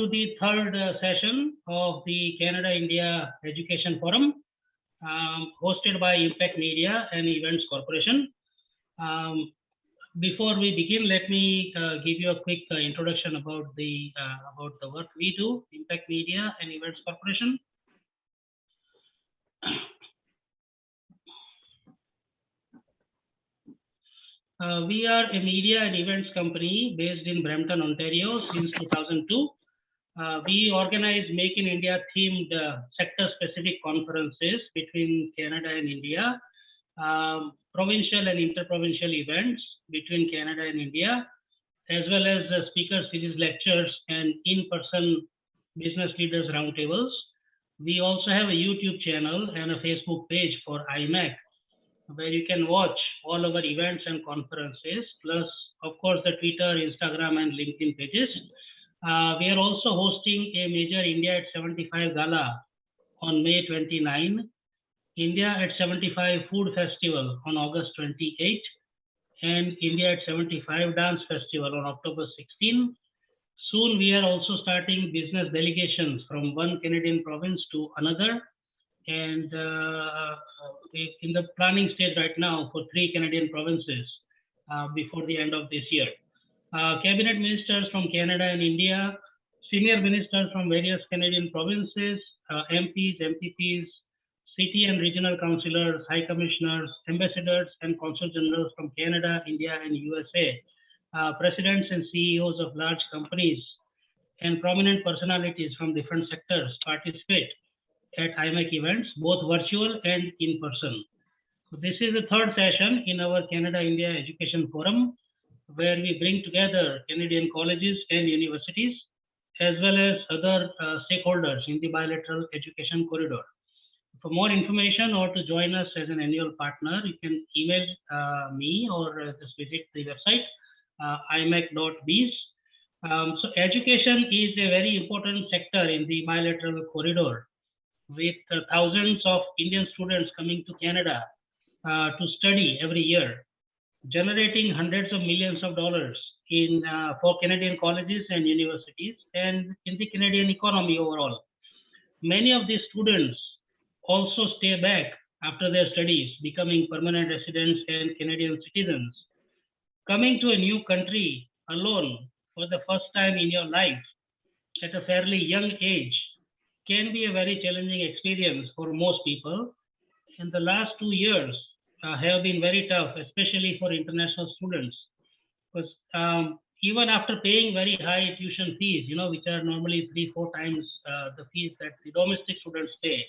to the third session of the Canada-India Education Forum, hosted by Impact Media and Events Corporation. Before we begin, let me give you a quick introduction about the work we do, Impact Media and Events Corporation. We are a media and events company based in Brampton, Ontario since 2002. We organize Make in India themed sector-specific conferences between Canada and India, provincial and interprovincial events between Canada and India, as well as speaker series lectures and in-person business leaders roundtables. We also have a YouTube channel and a Facebook page for IMEC, where you can watch all our events and conferences, plus, of course, the Twitter, Instagram, and LinkedIn pages. We are also hosting a major India at 75 Gala on May 29, India at 75 Food Festival on August 28, and India at 75 Dance Festival on October 16. Soon, we are also starting business delegations from one Canadian province to another, and in the planning stage right now for 3 Canadian provinces before the end of this year. Cabinet ministers from Canada and India, senior ministers from various Canadian provinces, MPs, MPPs, city and regional councillors, high commissioners, ambassadors, and consul generals from Canada, India, and USA, presidents and CEOs of large companies, and prominent personalities from different sectors participate at IMEC events, both virtual and in person. So this is the third session in our Canada-India Education Forum, where we bring together Canadian colleges and universities, as well as other stakeholders in the bilateral education corridor. For more information or to join us as an annual partner, you can email me or just visit the website, imec.biz. So education is a very important sector in the bilateral corridor, with thousands of Indian students coming to Canada to study every year, generating hundreds of millions of dollars in for Canadian colleges and universities and in the Canadian economy overall. Many of these students also stay back after their studies, becoming permanent residents and Canadian citizens. Coming to a new country alone for the first time in your life at a fairly young age can be a very challenging experience for most people. And the last 2 years have been very tough, especially for international students, because even after paying very high tuition fees, which are normally 3-4 times the fees that the domestic students pay,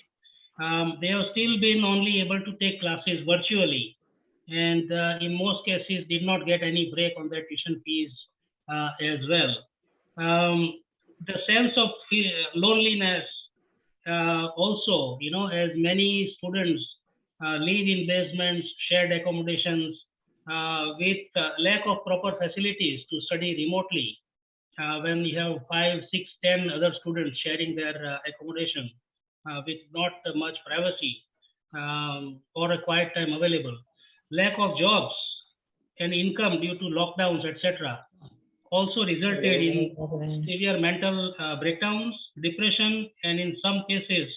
they have still been only able to take classes virtually, and in most cases did not get any break on their tuition fees as well. The sense of loneliness also, as many students live in basements, shared accommodations, with lack of proper facilities to study remotely, when you have 5, 6, 10 other students sharing their accommodation with not much privacy or a quiet time available. Lack of jobs and income due to lockdowns, etc., also resulted in severe mental breakdowns, depression, and in some cases,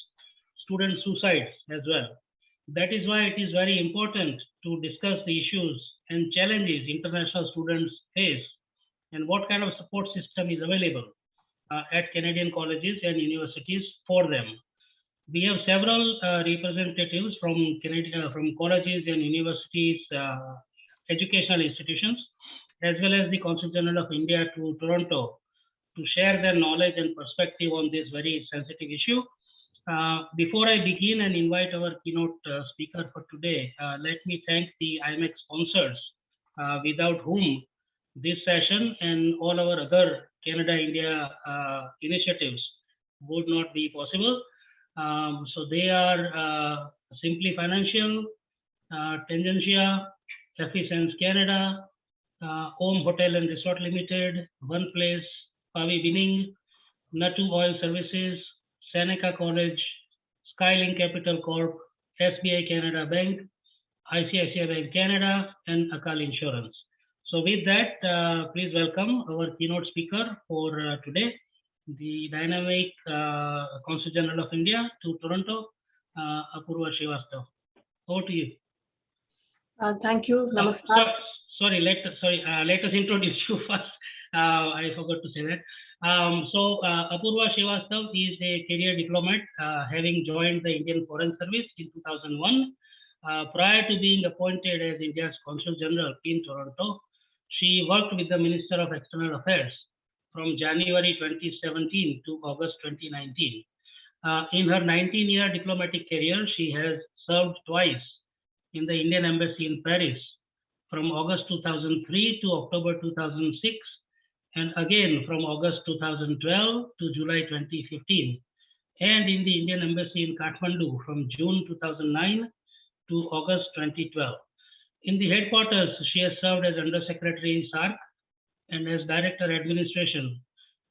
student suicides as well. That is why it is very important to discuss the issues and challenges international students face and what kind of support system is available at Canadian colleges and universities for them. We have several representatives from Canada, from colleges and universities, educational institutions, as well as the Consul General of India to Toronto, to share their knowledge and perspective on this very sensitive issue. Before I begin and invite our keynote speaker for today, let me thank the IMEC sponsors, without whom this session and all our other Canada-India initiatives would not be possible. So they are Simply Financial, Tangentia, Efficience Canada, Home Hotel and Resort Limited, One Place, Pavi Winning, Natu Oil Services, Seneca College, Skylink Capital Corp, SBI Canada Bank, ICICI Bank Canada, and Akal Insurance. So with that, please welcome our keynote speaker for today, the dynamic Consul General of India to Toronto, Apoorva Srivastava. Over to you. Thank you. Namaskar. Sorry, let us introduce you first. I forgot to say that. Apoorva Srivastava is a career diplomat, having joined the Indian Foreign Service in 2001. Prior to being appointed as India's Consul General in Toronto, she worked with the Minister of External Affairs from January 2017 to August 2019. In her 19-year diplomatic career, she has served twice in the Indian Embassy in Paris from August 2003 to October 2006, and again from August 2012 to July 2015, and in the Indian Embassy in Kathmandu from June 2009 to August 2012. In the headquarters, she has served as Under Secretary in SAARC and as Director Administration.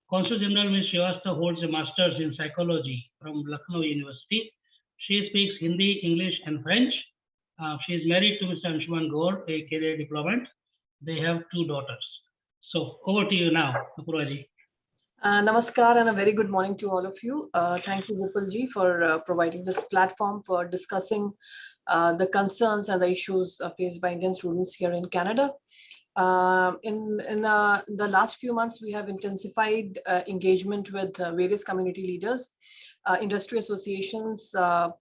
Consul General Ms. Srivastava holds a Master's in Psychology from Lucknow University. She speaks Hindi, English, and French. She is married to Mr. Anshuman Gaur, a career diplomat. They have 2 daughters. So over to you now, Apoorva. Namaskar and a very good morning to all of you. Thank you, Gopalji, for providing this platform for discussing the concerns and the issues faced by Indian students here in Canada. In the last few months, we have intensified engagement with various community leaders, industry associations,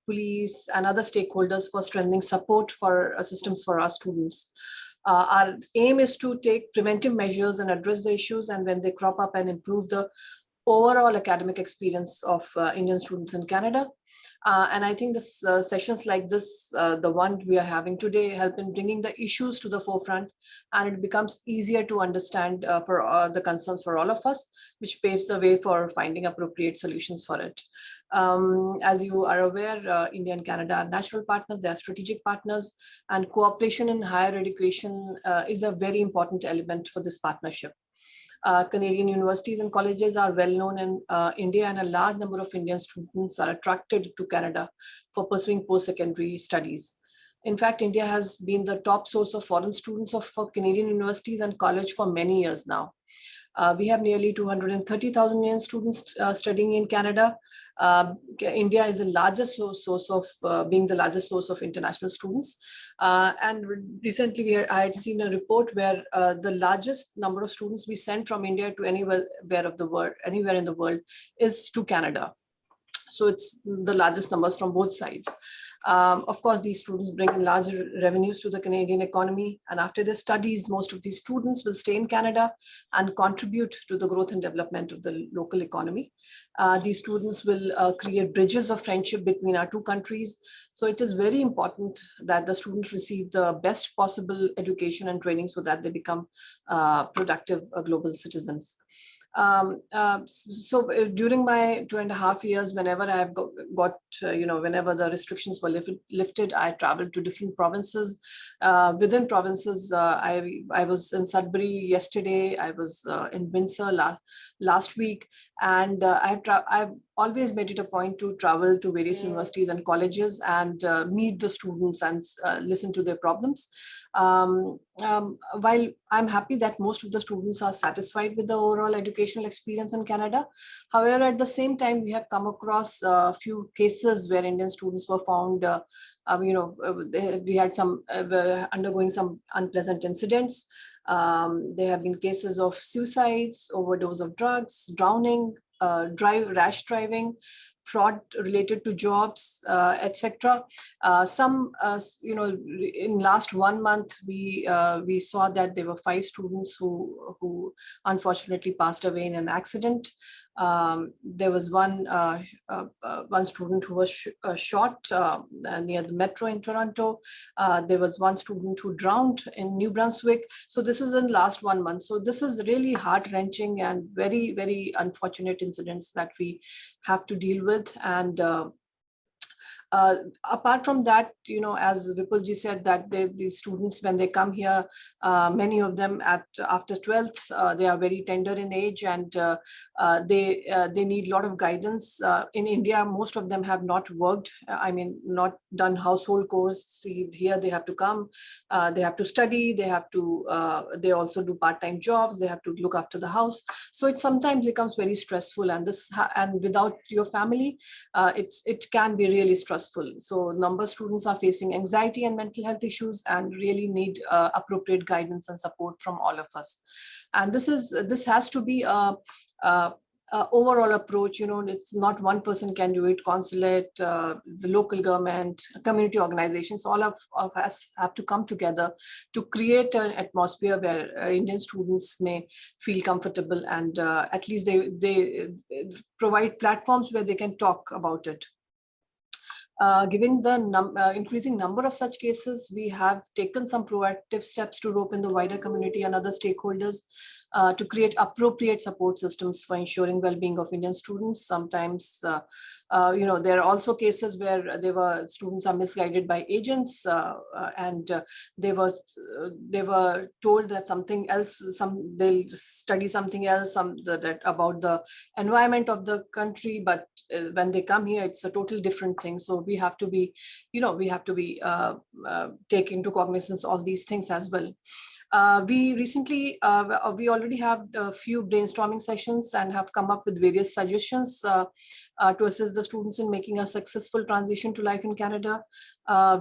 police, and other stakeholders for strengthening support for systems for our students. Our aim is to take preventive measures and address the issues, and when they crop up, and improve the overall academic experience of Indian students in Canada. And I think this sessions like this, the one we are having today, help in bringing the issues to the forefront, and it becomes easier to understand for the concerns for all of us, which paves the way for finding appropriate solutions for it. As you are aware, India and Canada are natural partners, they are strategic partners, and cooperation in higher education is a very important element for this partnership. Canadian universities and colleges are well known in India, and a large number of Indian students are attracted to Canada for pursuing post-secondary studies. In fact, India has been the top source of foreign students for Canadian universities and college for many years now. We have nearly 230,000 Indian students studying in Canada. India is the largest source of being the largest source of international students. And recently, I had seen a report where the largest number of students we send from India to anywhere in the world is to Canada. So it's the largest numbers from both sides. Of course, these students bring in large revenues to the Canadian economy, and after their studies, most of these students will stay in Canada and contribute to the growth and development of the local economy. These students will create bridges of friendship between our two countries. So it is very important that the students receive the best possible education and training so that they become productive global citizens. So during my 2.5 years, whenever I've whenever the restrictions were lifted, I traveled to different provinces. Within provinces, I was in Sudbury yesterday. I was in Windsor last week, and I've always made it a point to travel to various universities and colleges and meet the students and listen to their problems. While I'm happy that most of the students are satisfied with the overall educational experience in Canada, however, at the same time, we have come across a few cases where Indian students were found, we had some, were undergoing some unpleasant incidents. There have been cases of suicides, overdose of drugs, drowning, rash driving, fraud related to jobs, etc. In last 1 month, we saw that there were 5 students who unfortunately passed away in an accident. There was one student who was shot near the metro in Toronto. There was one student who drowned in New Brunswick. So this is in last 1 month. So this is really heart-wrenching and very, very unfortunate incidents that we have to deal with. And Apart from that, as Vipulji said, that these students, when they come here, many of them after 12th, they are very tender in age, and they need a lot of guidance. In India, most of them have not worked. Not done household chores. Here they have to come, they have to study, they also do part-time jobs, they have to look after the house. So it sometimes becomes very stressful, and without your family, it can be really stressful. So number of students are facing anxiety and mental health issues, and really need appropriate guidance and support from all of us. And this has to be a overall approach. It's not one person can do it. Consulate, the local government, community organizations, all of us have to come together to create an atmosphere where Indian students may feel comfortable, and at least they provide platforms where they can talk about it. Given the increasing number of such cases, we have taken some proactive steps to rope in the wider community and other stakeholders to create appropriate support systems for ensuring well-being of Indian students. Sometimes, there are also cases where students are misguided by agents, and they were told that something else, they'll study something else, that about the environment of the country, but when they come here, it's a total different thing. So we have to be, taking into cognizance all these things as well. We already have a few brainstorming sessions and have come up with various suggestions to assist the students in making a successful transition to life in Canada.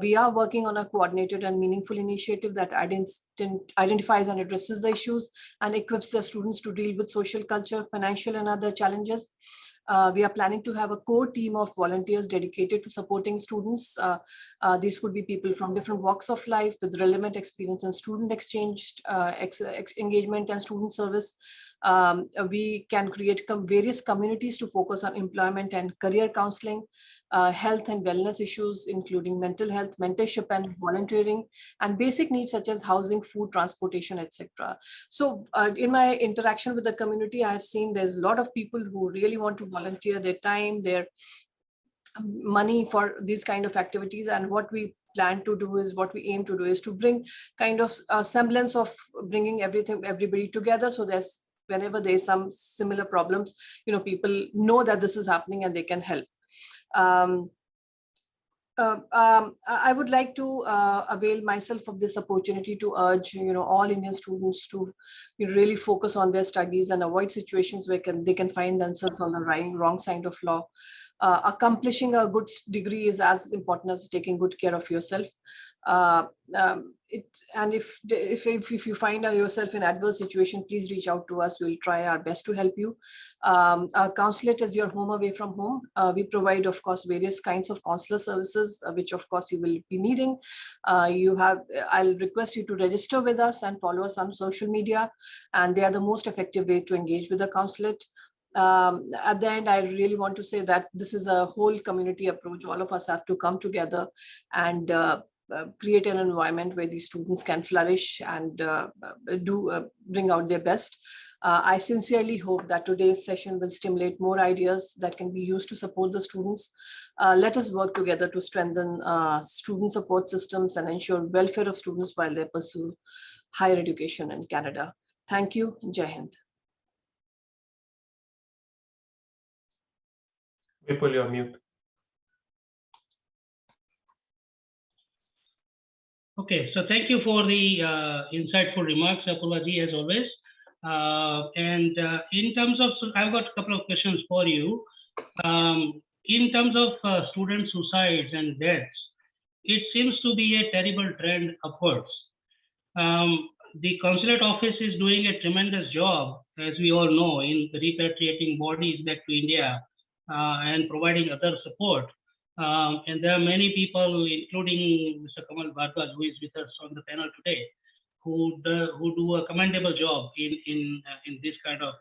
We are working on a coordinated and meaningful initiative that identifies and addresses the issues and equips the students to deal with social, culture, financial, and other challenges. We are planning to have a core team of volunteers dedicated to supporting students. These could be people from different walks of life with relevant experience in student exchange, engagement, and student service. We can create various communities to focus on employment and career counseling, health and wellness issues, including mental health, mentorship, and volunteering, and basic needs such as housing, food, transportation, etc. So in my interaction with the community, I have seen there's a lot of people who really want to volunteer their time, their money for these kind of activities. And what we aim to do is to bring kind of a semblance of bringing everybody together. So whenever there's some similar problems, people know that this is happening and they can help. I would like to avail myself of this opportunity to urge, all Indian students to really focus on their studies and avoid situations where they can find themselves on the wrong side of law. Accomplishing a good degree is as important as taking good care of yourself. And if you find yourself in adverse situation, please reach out to us. We'll try our best to help you. Our consulate is your home away from home. We provide, of course, various kinds of consular services, which of course you will be needing. I'll request you to register with us and follow us on social media, and they are the most effective way to engage with the consulate. At the end, I really want to say that this is a whole community approach. All of us have to come together and create an environment where these students can flourish and bring out their best. I sincerely hope that today's session will stimulate more ideas that can be used to support the students. Let us work together to strengthen student support systems and ensure welfare of students while they pursue higher education in Canada. Thank you. Jai Hind. Vipul, you're mute. Okay, so thank you for the insightful remarks, Apoorva ji, as always. In terms of, so I've got a couple of questions for you. In terms of student suicides and deaths, it seems to be a terrible trend upwards. The consulate office is doing a tremendous job, as we all know, in repatriating bodies back to India and providing other support. And there are many people, including Mr. Kamal Bhardwaj, who is with us on the panel today, who do a commendable job in this kind of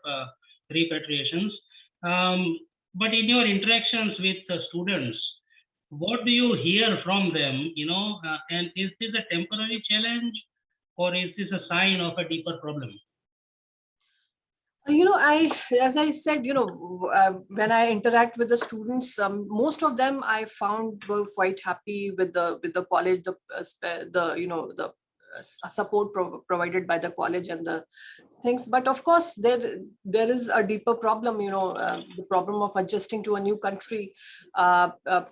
repatriations. But in your interactions with the students, what do you hear from them? And is this a temporary challenge, or is this a sign of a deeper problem? as I said, when I interact with the students, most of them I found were quite happy with the college, the support provided by the college and the things. But of course, there is a deeper problem, the problem of adjusting to a new country,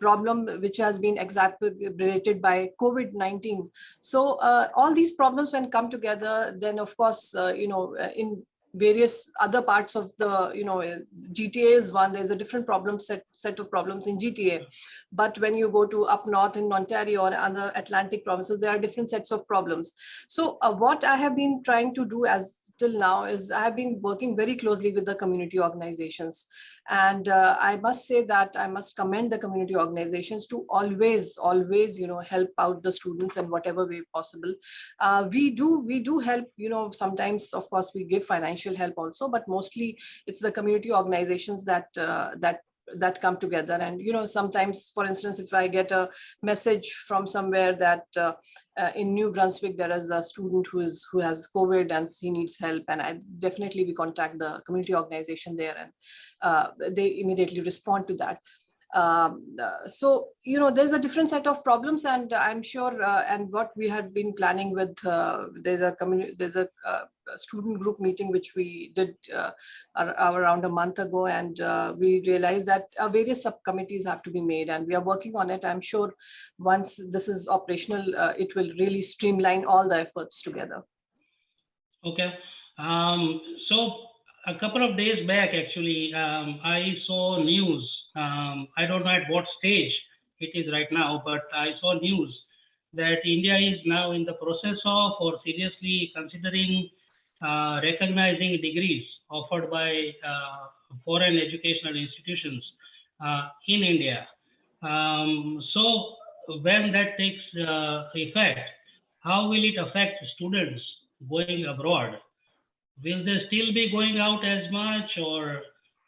problem which has been exacerbated by COVID-19. So all these problems when come together, then of course, in various other parts of the, GTA is one, there's a different problem set of problems in GTA. But when you go to up north in Ontario or other Atlantic provinces, there are different sets of problems. So what I have been trying to do as till now is I have been working very closely with the community organizations. And I must say that I must commend the community organizations to always, help out the students in whatever way possible. We do help, sometimes, of course, we give financial help also, but mostly it's the community organizations that come together. And sometimes, for instance, if I get a message from somewhere that in New Brunswick there is a student who has COVID and he needs help, and we contact the community organization there, and they immediately respond to that. So there's a different set of problems, and I'm sure, and what we had been planning with, there's a student group meeting which we did around a month ago, and we realized that various subcommittees have to be made, and we are working on it. I'm sure once this is operational, it will really streamline all the efforts together. Okay. So a couple of days back, actually, I saw news. I don't know at what stage it is right now, but I saw news that India is now in the process of, or seriously considering, recognizing degrees offered by foreign educational institutions in India. So when that takes effect, how will it affect students going abroad? Will they still be going out as much, or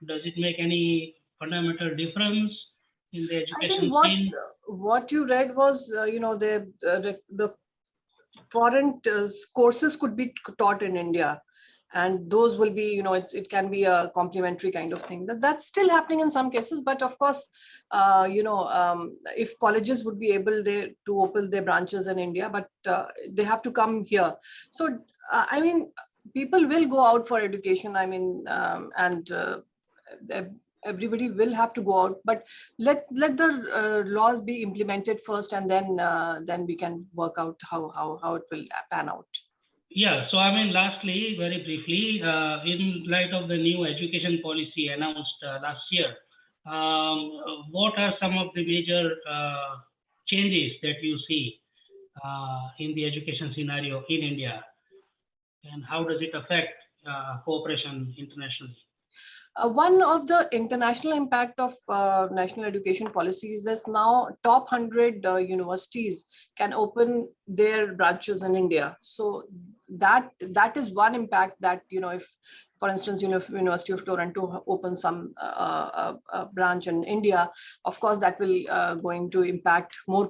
does it make any fundamental difference in the education scene? What you read was, the foreign courses could be taught in India, and those will be, it can be a complementary kind of thing. That's still happening in some cases, but of course, if colleges would be able to open their branches in India, but they have to come here. So, I mean, people will go out for education. I mean, and everybody will have to go out, but let the laws be implemented first, and then we can work out how it will pan out. Yeah, so I mean, lastly, very briefly, in light of the new education policy announced last year, what are some of the major changes that you see in the education scenario in India, and how does it affect cooperation internationally? One of the international impact of national education policies is now top 100 universities can open their branches in India. So that is one impact that, if, for instance, if University of Toronto opens some branch in India, of course, that will going to impact more.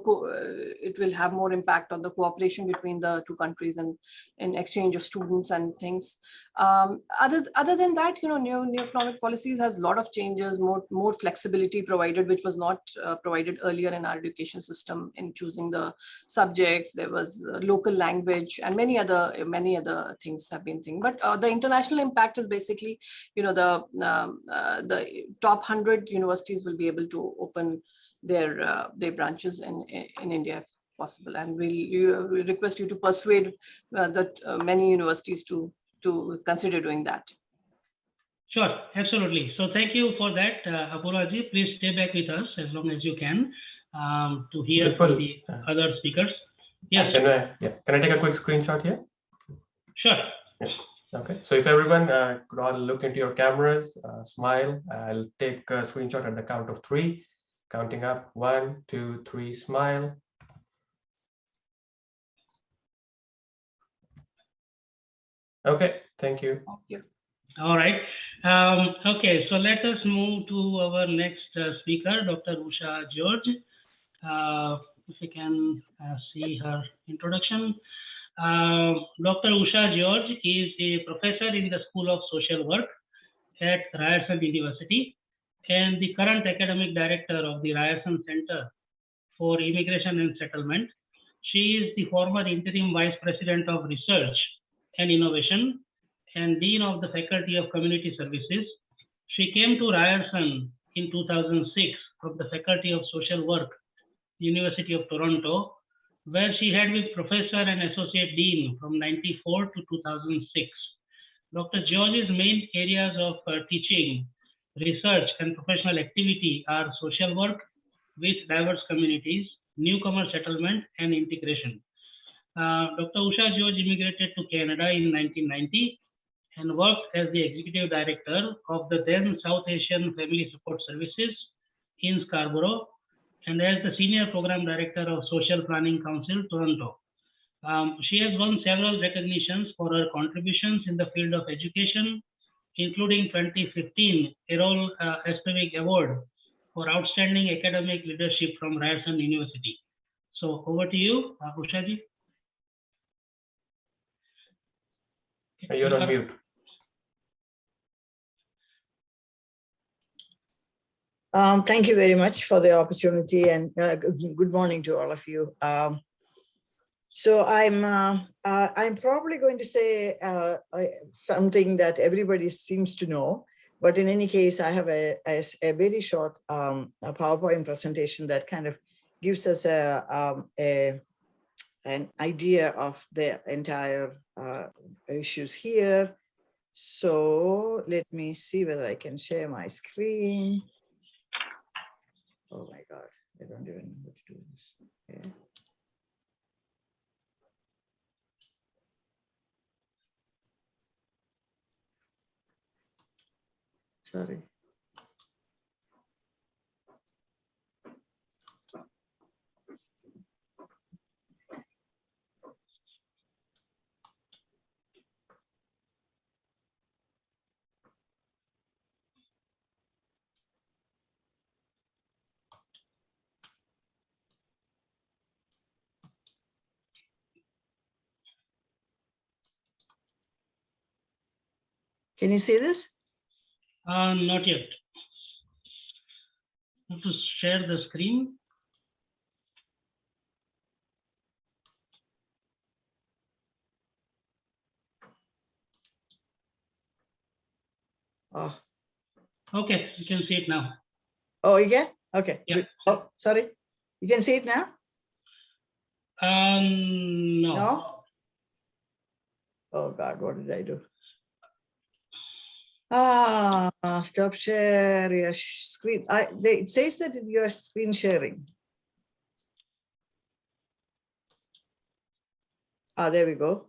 It will have more impact on the cooperation between the two countries and in exchange of students and things. Other than that, new economic policies has a lot of changes, more flexibility provided, which was not provided earlier in our education system in choosing the subjects. There was local language and many other things have been things. But the international impact is basically, the top 100 universities will be able to open their branches in India if possible, and we request you to persuade many universities to consider doing that. Sure, absolutely. So thank you for that, Apoorva ji. Please stay back with us as long as you can to hear from the other speakers. Yes. Can I take a quick screenshot here? Sure. Yes. Okay. So if everyone could all look into your cameras, smile. I'll take a screenshot at the count of 3. Counting up, 1, 2, 3, smile. Okay, thank you. Thank you. All right. Okay, so let us move to our next speaker, Dr. Usha George. If you can see her introduction. Dr. Usha George is a professor in the School of Social Work at Ryerson University and the current academic director of the Ryerson Center for Immigration and Settlement. She is the former interim vice president of research and innovation and dean of the Faculty of Community Services. She came to Ryerson in 2006 from the Faculty of Social Work, University of Toronto, where she had been professor and associate dean from 1994 to 2006. Dr. George's main areas of teaching, research, and professional activity are social work with diverse communities, newcomer settlement, and integration. Dr. Usha George immigrated to Canada in 1990 and worked as the executive director of the then South Asian Family Support Services in Scarborough and as the senior program director of Social Planning Council, Toronto. She has won several recognitions for her contributions in the field of education, including 2015 Errol Estwick Award for Outstanding Academic Leadership from Ryerson University. So over to you, Usha ji. You're on mute. Thank you very much for the opportunity and good morning to all of you. So I'm probably going to say something that everybody seems to know, but in any case, I have a very short a PowerPoint presentation that kind of gives us an idea of the entire issues here. So let me see whether I can share my screen. Oh my God, I don't even know what to do this. Okay. Sorry. Can you see this? Not yet. Have to share the screen. Oh, Okay, you can see it now. oh, you can? Okay. Yeah. Oh, sorry. You can see it now? No. No? Oh God, what did I do? Stop share your screen. It says that you're screen sharing. There we go.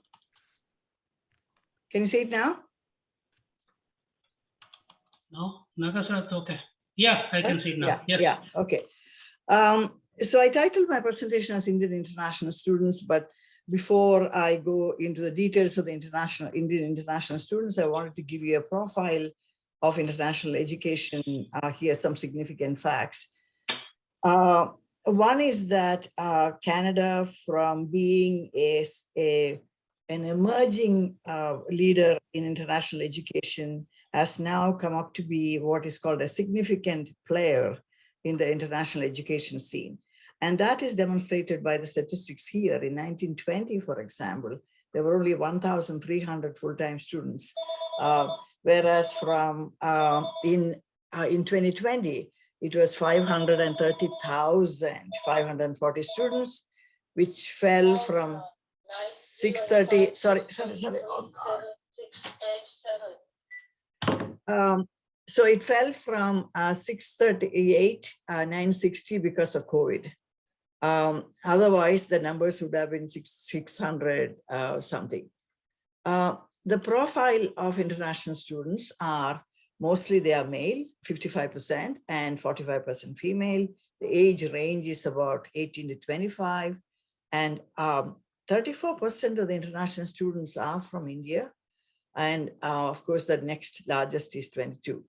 Can you see it now? No, Nagasarath, okay. Yeah, I can see it now. Yeah, Yes. yeah, okay. So I titled my presentation as Indian International Students, but before I go into the details of the Indian international students, I wanted to give you a profile of international education. Here are some significant facts. One is that Canada, from being an emerging leader in international education, has now come up to be what is called a significant player in the international education scene. And that is demonstrated by the statistics here. In 1920, for example, there were only 1,300 full-time students, whereas from in 2020, it was 530,540 students, which fell from 630, sorry. Oh God. So it fell from 638, 960 because of COVID. Otherwise, the numbers would have been 600 something. The profile of international students are mostly they are male, 55%, and 45% female. The age range is about 18 to 25, and 34% of the international students are from India. And of course, the next largest is 22%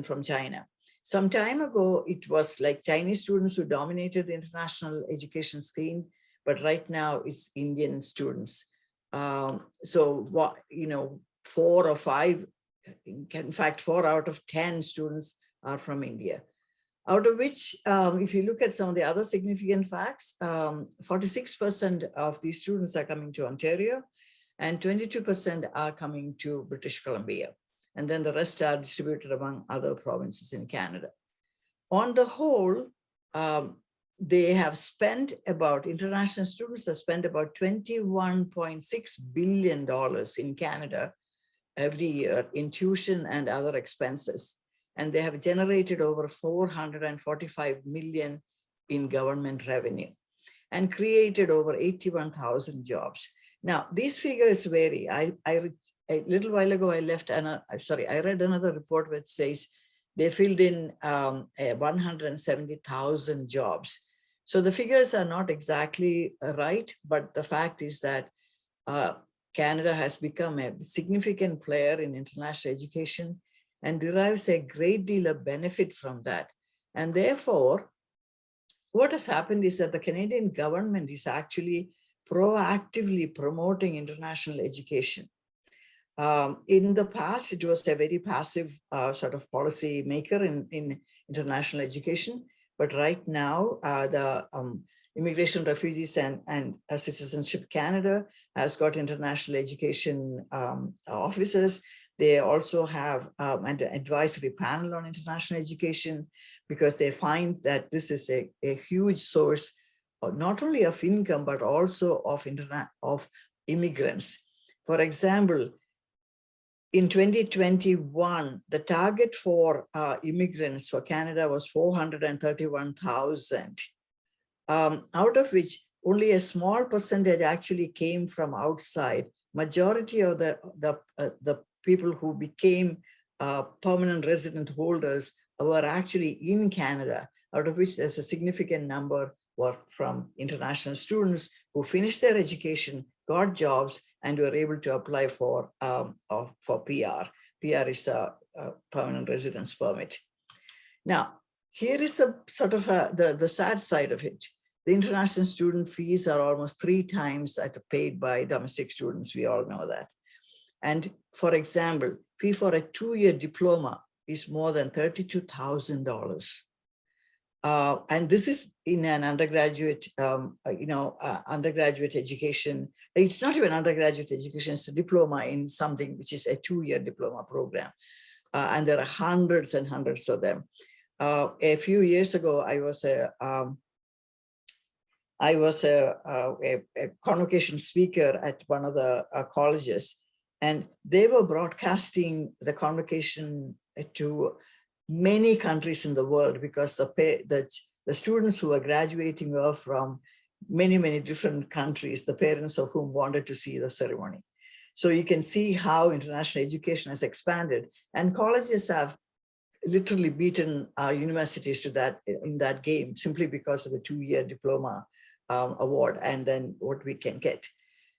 from China. Some time ago, it was like Chinese students who dominated the international education scene, but right now it's Indian students. So what, 4 or 5 in fact, 4 out of 10 students are from India. Out of which, if you look at some of the other significant facts, 46% of these students are coming to Ontario, and 22% are coming to British Columbia. And then the rest are distributed among other provinces in Canada. On the whole, they have spent about, international students have spent about $21.6 billion in Canada every year in tuition and other expenses. And they have generated over 445 million in government revenue and created over 81,000 jobs. Now, these figures vary. A little while ago, I read another report which says they filled in 170,000 jobs. So the figures are not exactly right, but the fact is that Canada has become a significant player in international education and derives a great deal of benefit from that. And therefore, what has happened is that the Canadian government is actually proactively promoting international education. In the past, it was a very passive sort of policy maker in international education. But right now, the Immigration, Refugees and Citizenship Canada has got international education officers. They also have an advisory panel on international education because they find that this is a huge source of not only of income, but also of immigrants. For example, in 2021, the target for immigrants for Canada was 431,000, out of which only a small percentage actually came from outside. Majority of the people who became permanent resident holders were actually in Canada, out of which there's a significant number were from international students who finished their education, got jobs, and were able to apply for PR. PR is a permanent residence permit. Now, here is the sort of the sad side of it. The international student fees are almost 3 times that are paid by domestic students. We all know that. And for example, fee for a 2-year diploma is more than $32,000. And this is in an undergraduate, undergraduate education. It's not even undergraduate education, it's a diploma in something which is a 2-year diploma program. And there are hundreds and hundreds of them. A few years ago, I was a convocation speaker at one of the colleges, and they were broadcasting the convocation to many countries in the world because the students who were graduating were from many, many different countries, the parents of whom wanted to see the ceremony. So you can see how international education has expanded, and colleges have literally beaten universities to in that game simply because of the 2-year diploma award and then what we can get.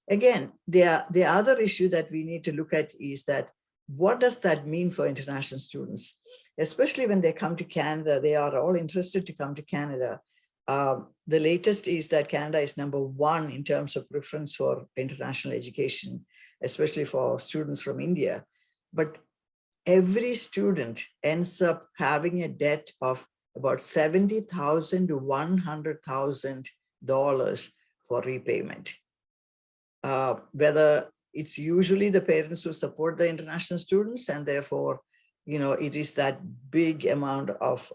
Again, the other issue that we need to look at is that what does that mean for international students? Especially when they come to Canada, they are all interested to come to Canada. The latest is that Canada is #1 in terms of preference for international education, especially for students from India. But every student ends up having a debt of about $70,000 to $100,000 for repayment. Whether it's usually the parents who support the international students, and therefore, it is that big amount of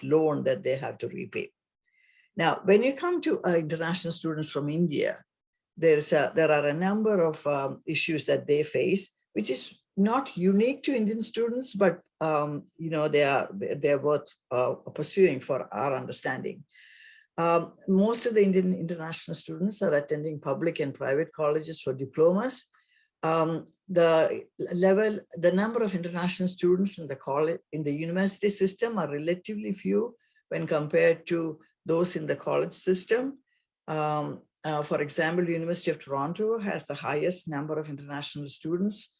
loan that they have to repay. Now, when you come to international students from India, there are a number of issues that they face, which is not unique to Indian students, but they're worth pursuing for our understanding. Most of the Indian international students are attending public and private colleges for diplomas. The number of international students in the university system are relatively few when compared to those in the college system. For example, the University of Toronto has the highest number of international students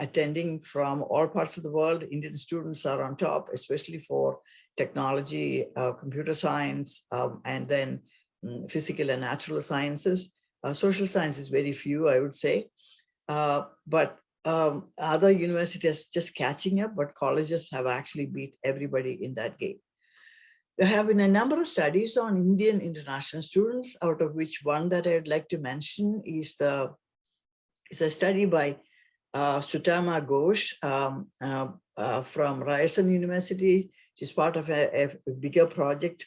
attending from all parts of the world. Indian students are on top, especially for technology, computer science, and then physical and natural sciences. Social science is very few, I would say. But other universities just catching up, but colleges have actually beat everybody in that game. There have been a number of studies on Indian international students, out of which one that I'd like to mention is a study by Sutama Ghosh from Ryerson University. She's part of a bigger project.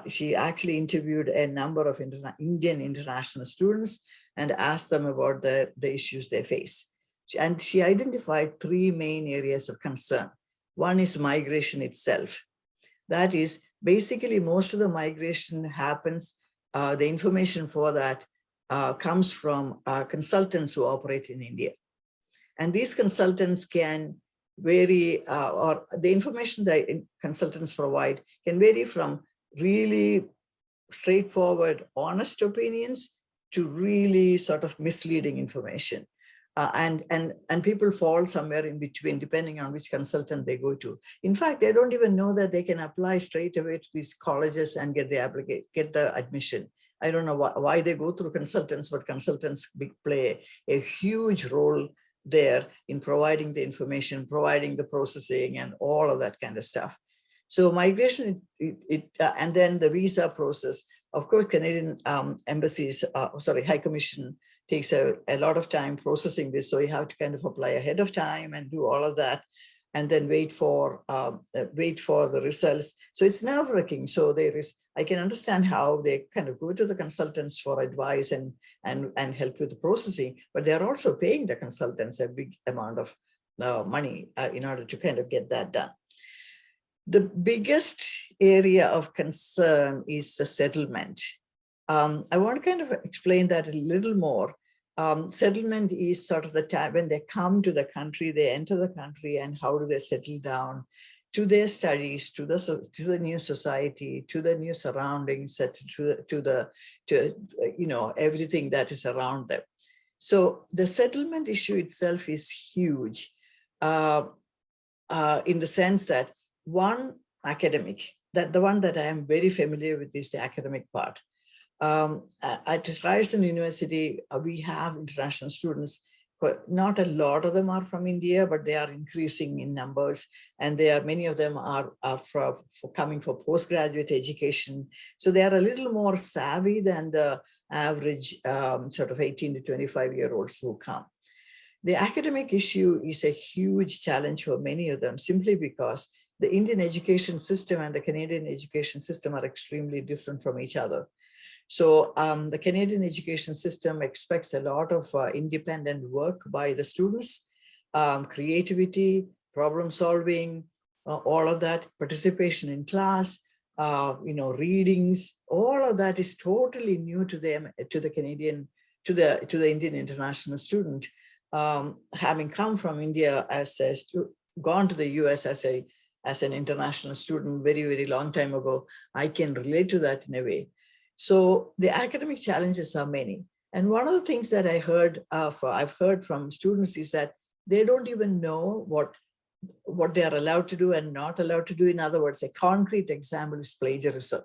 She actually interviewed a number of Indian international students and asked them about the issues they face. And she identified 3 main areas of concern. One is migration itself. That is, basically, most of the migration happens, the information for that comes from consultants who operate in India. And these consultants can vary, or the information that consultants provide can vary from really straightforward, honest opinions to really sort of misleading information. And people fall somewhere in between, depending on which consultant they go to. In fact, they don't even know that they can apply straight away to these colleges and get the admission. I don't know why they go through consultants, but consultants play a huge role there in providing the information, providing the processing, and all of that kind of stuff. So migration, and then the visa process. Of course, Canadian embassies, High Commission takes a lot of time processing this. So you have to kind of apply ahead of time and do all of that, and then wait for the results. So it's nerve-wracking. So I can understand how they kind of go to the consultants for advice and help with the processing, but they're also paying the consultants a big amount of money in order to kind of get that done. The biggest area of concern is the settlement. I want to kind of explain that a little more. Settlement is sort of the time when they come to the country, they enter the country, and how do they settle down to their studies, to the new society, to the new surroundings, to everything that is around them. So the settlement issue itself is huge in the sense that one, academic, that the one that I am very familiar with is the academic part. At Ryerson University, we have international students, but not a lot of them are from India, but they are increasing in numbers. And many of them are for coming for postgraduate education. So they are a little more savvy than the average sort of 18 to 25-year-olds who come. The academic issue is a huge challenge for many of them, simply because the Indian education system and the Canadian education system are extremely different from each other. So the Canadian education system expects a lot of independent work by the students, creativity, problem solving, all of that, participation in class, readings, all of that is totally new to them, to the Indian international student. Having come from India gone to the US as an international student very, very long time ago, I can relate to that in a way. So the academic challenges are many. And one of the things that I've heard from students is that they don't even know what they are allowed to do and not allowed to do. In other words, a concrete example is plagiarism.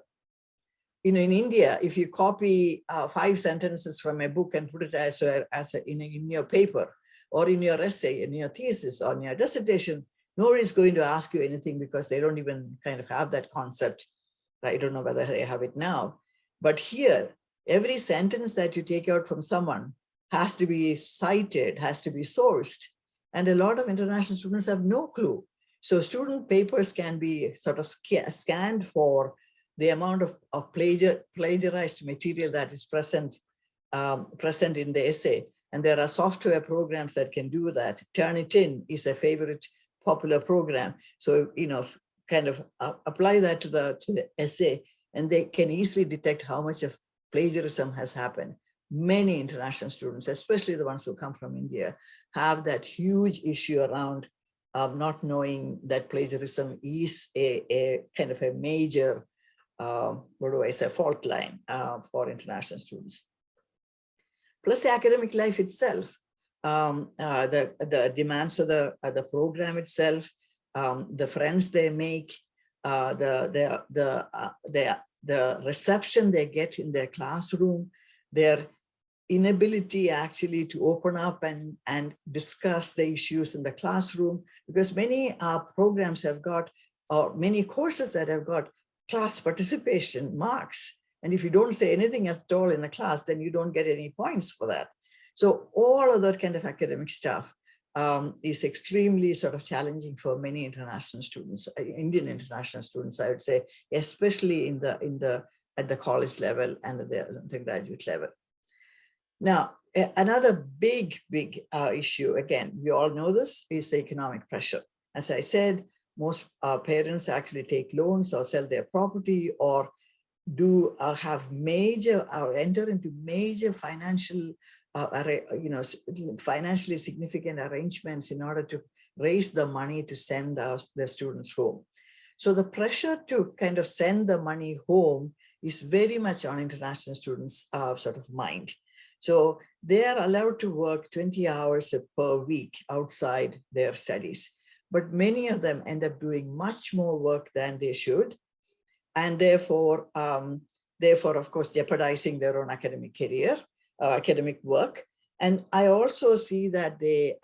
In India, if you copy 5 sentences from a book and put it in your paper or in your essay, in your thesis or in your dissertation, nobody's going to ask you anything because they don't even kind of have that concept. I don't know whether they have it now. But here, every sentence that you take out from someone has to be cited, has to be sourced. And a lot of international students have no clue. So student papers can be sort of scanned for the amount of plagiarized material that is present in the essay. And there are software programs that can do that. Turnitin is a favorite popular program. So, kind of apply that to the essay, and they can easily detect how much of plagiarism has happened. Many international students, especially the ones who come from India, have that huge issue around not knowing that plagiarism is a kind of a major, fault line for international students. Plus the academic life itself, the demands of the program itself, the friends they make, the reception they get in their classroom, their inability actually to open up and discuss the issues in the classroom, because many programs have got, or many courses that have got class participation marks. And if you don't say anything at all in the class, then you don't get any points for that. So all of that kind of academic stuff is extremely sort of challenging for many international students, Indian international students, I would say, especially at the college level and at the undergraduate level. Now, another big issue, again, we all know this, is the economic pressure. As I said, most parents actually take loans or sell their property or do have major or enter into major financial, financially significant arrangements in order to raise the money to send their students home. So the pressure to kind of send the money home is very much on international students' sort of mind. So they are allowed to work 20 hours per week outside their studies, but many of them end up doing much more work than they should, and therefore, of course, jeopardizing their own academic career, academic work. And I also see that they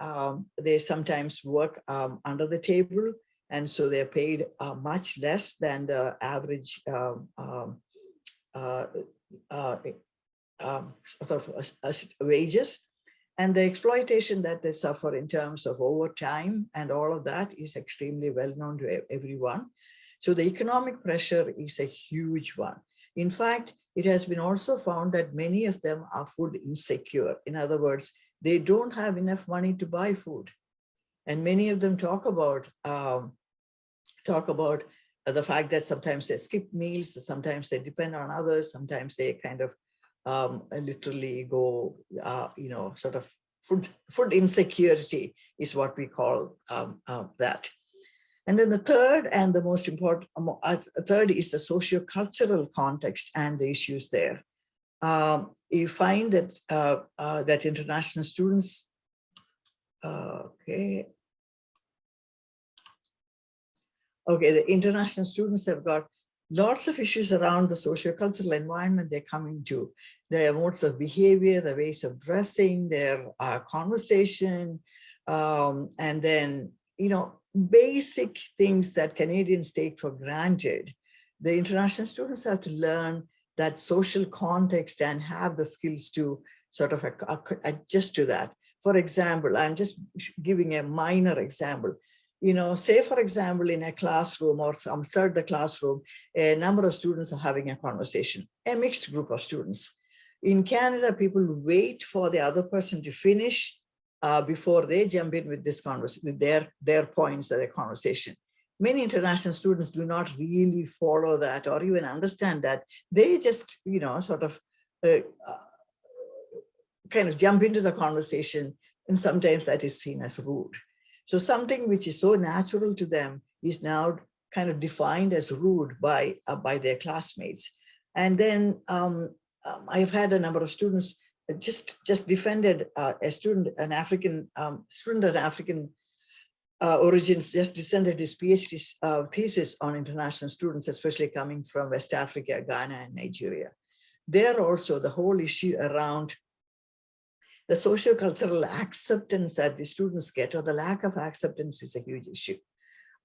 sometimes work under the table, and so they're paid much less than the average sort of wages. And the exploitation that they suffer in terms of overtime and all of that is extremely well known to everyone. So the economic pressure is a huge one. In fact, it has been also found that many of them are food insecure. In other words, they don't have enough money to buy food. And many of them talk about the fact that sometimes they skip meals, sometimes they depend on others, sometimes they kind of literally go, sort of food insecurity is what we call that. And then the third and the most important, third is the socio-cultural context and the issues there. You find that that international students, the international students have got lots of issues around the socio-cultural environment they're coming to, their modes of behavior, the ways of dressing, their conversation, and then, basic things that Canadians take for granted. The international students have to learn that social context and have the skills to sort of adjust to that. For example, I'm just giving a minor example. Say, for example, in a classroom or outside the classroom, a number of students are having a conversation, a mixed group of students. In Canada, people wait for the other person to finish before they jump in with this conversation, with their points of the conversation. Many international students do not really follow that or even understand that. They just, sort of kind of jump into the conversation, and sometimes that is seen as rude. So something which is so natural to them is now kind of defined as rude by their classmates. And then I've had a number of students just defended a student, an African student of African origins, just defended his PhD thesis on international students, especially coming from West Africa, Ghana, and Nigeria. There also the whole issue around the socio-cultural acceptance that the students get, or the lack of acceptance, is a huge issue.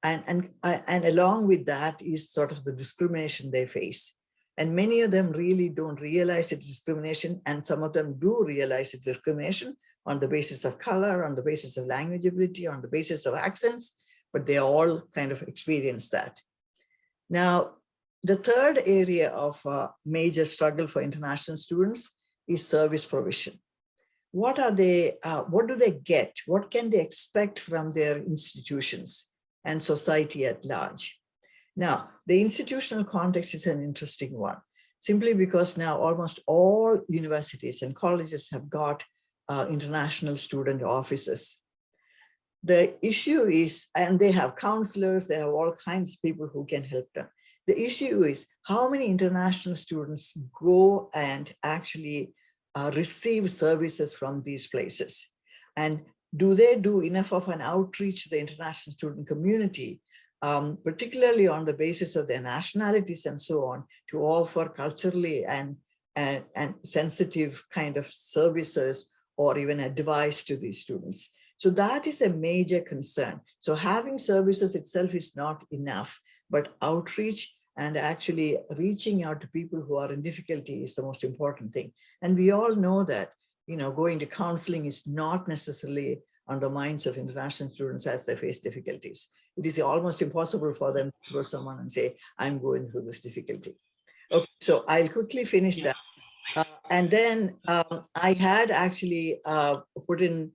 And along with that is sort of the discrimination they face. And many of them really don't realize it's discrimination, and some of them do realize it's discrimination on the basis of color, on the basis of language ability, on the basis of accents, but they all kind of experience that. Now, the third area of major struggle for international students is service provision. What are they, what do they get? What can they expect from their institutions and society at large? Now, the institutional context is an interesting one, simply because now almost all universities and colleges have got international student offices. The issue is, and they have counselors, they have all kinds of people who can help them. The issue is how many international students go and actually receive services from these places. And do they do enough of an outreach to the international student community, particularly on the basis of their nationalities and so on, to offer culturally and and sensitive kind of services or even advice to these students. So that is a major concern. So having services itself is not enough, but outreach and actually reaching out to people who are in difficulty is the most important thing. And we all know that, going to counseling is not necessarily on the minds of international students as they face difficulties. It is almost impossible for them to go to someone and say, I'm going through this difficulty. Okay, so I'll quickly finish that. And then I had actually put in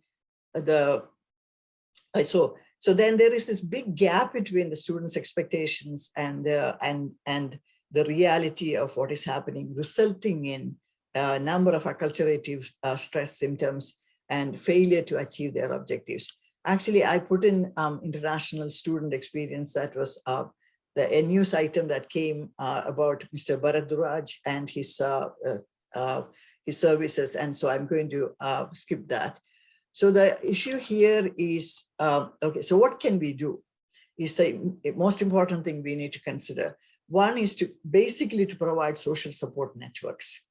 so then there is this big gap between the students' expectations and the reality of what is happening, resulting in a number of acculturative stress symptoms and failure to achieve their objectives. Actually, I put in international student experience. That was a news item that came about Mr. Bhardwaj and his services. And so I'm going to skip that. So the issue here is, okay, so what can we do? Is the most important thing we need to consider. One is to basically to provide social support networks.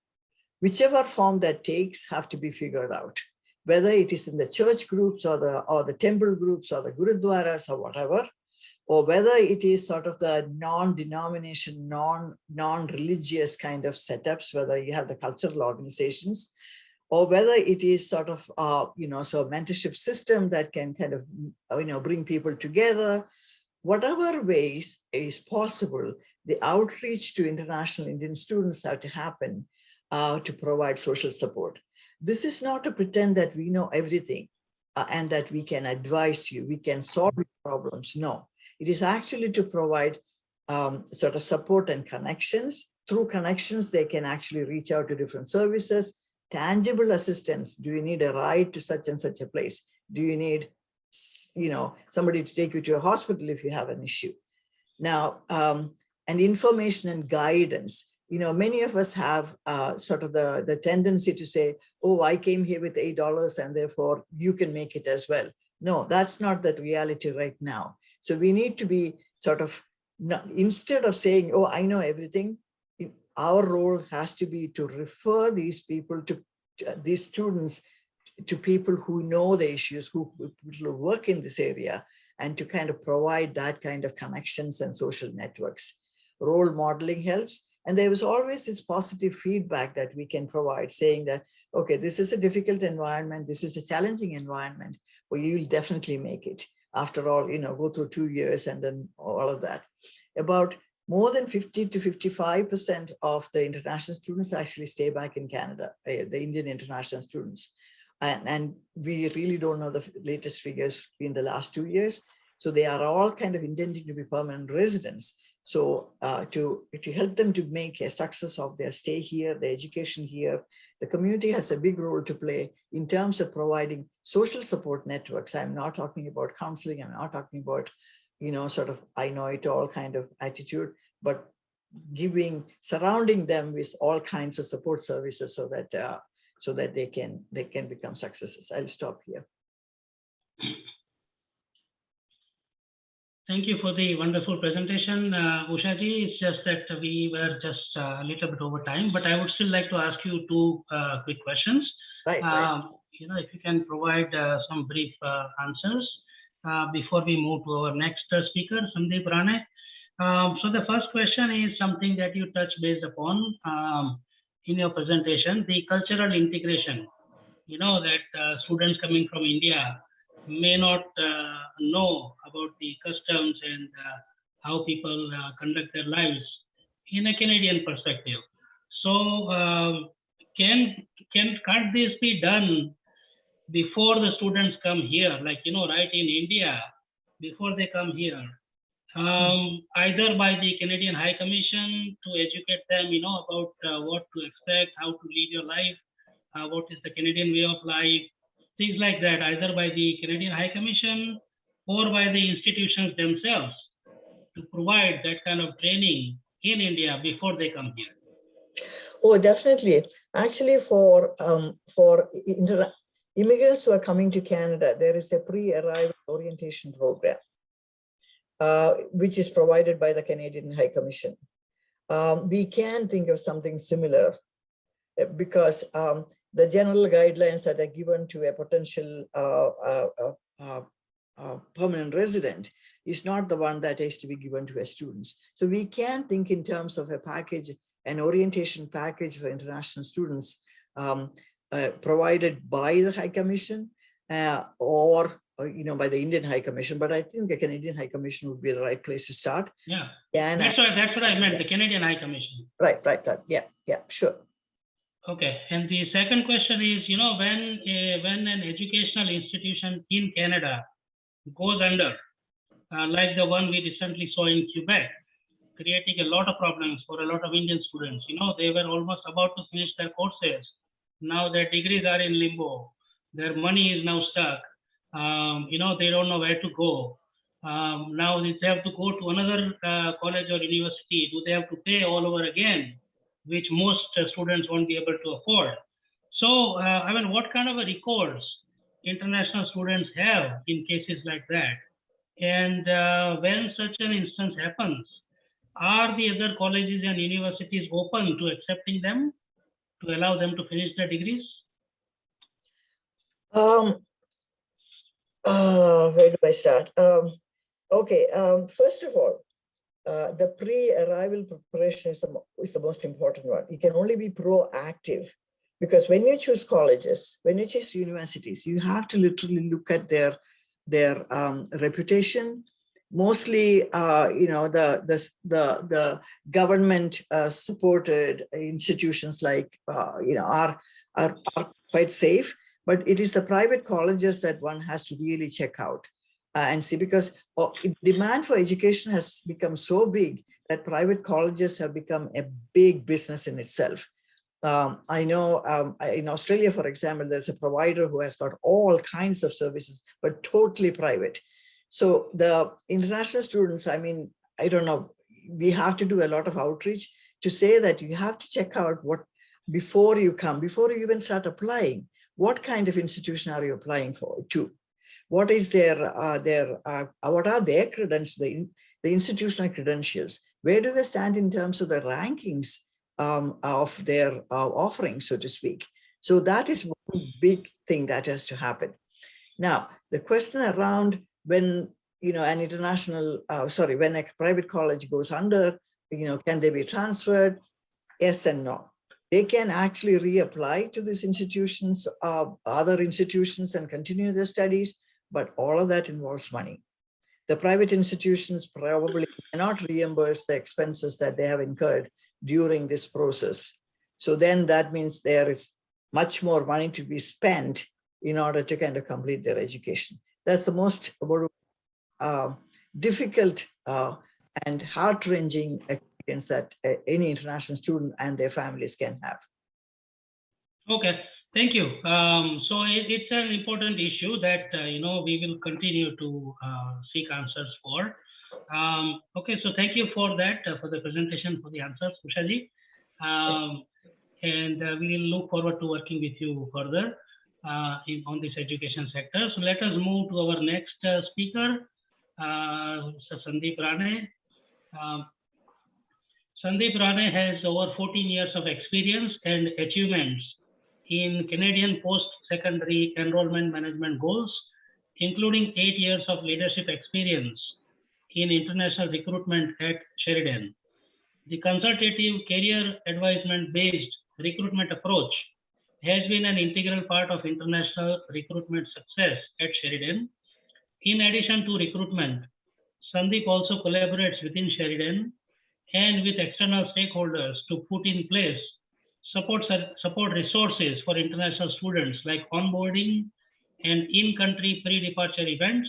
Whichever form that takes have to be figured out, whether it is in the church groups or the temple groups or the gurudwaras or whatever, or whether it is sort of the non-denomination, non-religious kind of setups, whether you have the cultural organizations, or whether it is sort of, so a mentorship system that can kind of, bring people together. Whatever ways is possible, the outreach to international Indian students have to happen to provide social support. This is not to pretend that we know everything and that we can advise you, we can solve your problems. No, it is actually to provide sort of support and connections. Through connections, they can actually reach out to different services. Tangible assistance. Do you need a ride to such and such a place? Do you need, somebody to take you to a hospital if you have an issue? Now, and information and guidance. Many of us have sort of the tendency to say, oh, I came here with $8 and therefore you can make it as well. No, that's not the reality right now. So we need to be sort of, instead of saying, oh, I know everything, our role has to be to refer these people these students to people who know the issues, who work in this area, and to kind of provide that kind of connections and social networks. Role modeling helps. And there was always this positive feedback that we can provide, saying that, okay, this is a difficult environment, this is a challenging environment, but you'll definitely make it. After all, go through 2 years and then all of that. About more than 50 to 55% of the international students actually stay back in Canada, the Indian international students. And we really don't know the latest figures in the last 2 years. So they are all kind of intending to be permanent residents. So to help them to make a success of their stay here, their education here, the community has a big role to play in terms of providing social support networks. I'm not talking about counseling. I'm not talking about sort of I know it all kind of attitude, but surrounding them with all kinds of support services so that they can become successes. I'll stop here. Thank you for the wonderful presentation, Usha ji. It's just that we were just a little bit over time, but I would still like to ask you two quick questions. Right. If you can provide some brief answers before we move to our next speaker, Sandeep, Rane. So the first question is something that you touched base upon in your presentation, the cultural integration. That students coming from India may not know about the customs and how people conduct their lives in a Canadian perspective. So can't this be done before the students come here, like, right in India, before they come here, either by the Canadian High Commission to educate them, about what to expect, how to lead your life, what is the Canadian way of life, things like that, either by the Canadian High Commission or by the institutions themselves to provide that kind of training in India before they come here. Oh, definitely. Actually, for immigrants who are coming to Canada, there is a pre-arrival orientation program, which is provided by the Canadian High Commission. We can think of something similar because the general guidelines that are given to a potential permanent resident is not the one that is to be given to a students. So we can think in terms of a package, an orientation package for international students provided by the High Commission or by the Indian High Commission. But I think the Canadian High Commission would be the right place to start. Yeah, and that's what I meant, the Canadian High Commission. Right. Yeah, sure. Okay, and the second question is, when an educational institution in Canada goes under, like the one we recently saw in Quebec, creating a lot of problems for a lot of Indian students. They were almost about to finish their courses. Now their degrees are in limbo. Their money is now stuck. They don't know where to go. Now they have to go to another college or university. Do they have to pay all over again, which most students won't be able to afford? So, what kind of a recourse international students have in cases like that? And when such an instance happens, are the other colleges and universities open to accepting them, to allow them to finish their degrees? Where do I start? Okay, first of all, the pre-arrival preparation is the most important one. You can only be proactive, because when you choose colleges, when you choose universities, you have to literally look at their reputation. Mostly, the government supported institutions like are quite safe, but it is the private colleges that one has to really check out and see, because demand for education has become so big that private colleges have become a big business in itself. I know in Australia, for example, there's a provider who has got all kinds of services, but totally private. So the international students, I don't know, we have to do a lot of outreach to say that you have to check out before you even start applying, what kind of institution are you applying to? What is what are their credentials, the institutional credentials? Where do they stand in terms of the rankings of their offerings, so to speak? So that is one big thing that has to happen. Now, the question around when when a private college goes under, can they be transferred? Yes and no. They can actually reapply to these institutions, other institutions, and continue their studies, but all of that involves money. The private institutions probably cannot reimburse the expenses that they have incurred during this process. So then that means there is much more money to be spent in order to kind of complete their education. That's the most difficult and heart-wrenching experience that any international student and their families can have. Okay, thank you. So it's an important issue that we will continue to seek answers for. Okay, so thank you for that, for the presentation, for the answers, Usha ji. And we will look forward to working with you further on this education sector. So let us move to our next speaker, Mr. Sandeep Rane. Sandeep Rane has over 14 years of experience and achievements in Canadian post-secondary enrollment management goals, including 8 years of leadership experience in international recruitment at Sheridan. The consultative career advisement-based recruitment approach has been an integral part of international recruitment success at Sheridan. In addition to recruitment, Sandeep also collaborates within Sheridan and with external stakeholders to put in place support resources for international students like onboarding and in-country pre-departure events,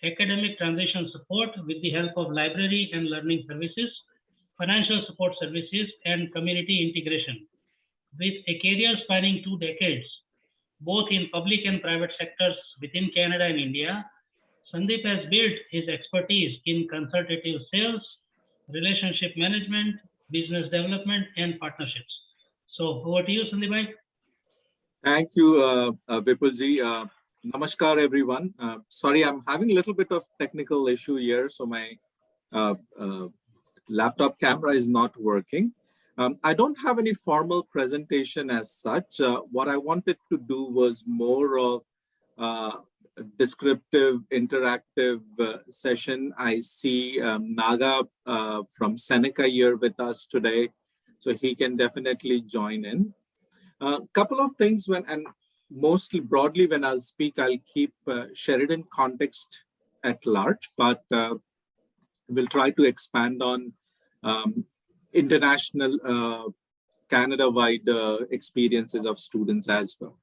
academic transition support with the help of library and learning services, financial support services, and community integration. With a career spanning 2 decades, both in public and private sectors within Canada and India, Sandeep has built his expertise in consultative sales, relationship management, business development, and partnerships. So over to you, Sandeep. Thank you, Vipulji. Namaskar, everyone. Sorry, I'm having a little bit of technical issue here, so my laptop camera is not working. I don't have any formal presentation as such. What I wanted to do was more of a descriptive, interactive session. I see Naga from Seneca here with us today, so he can definitely join in. A couple of things and mostly broadly when I'll speak, I'll keep Sheridan context at large, but we'll try to expand on international Canada-wide experiences of students as well.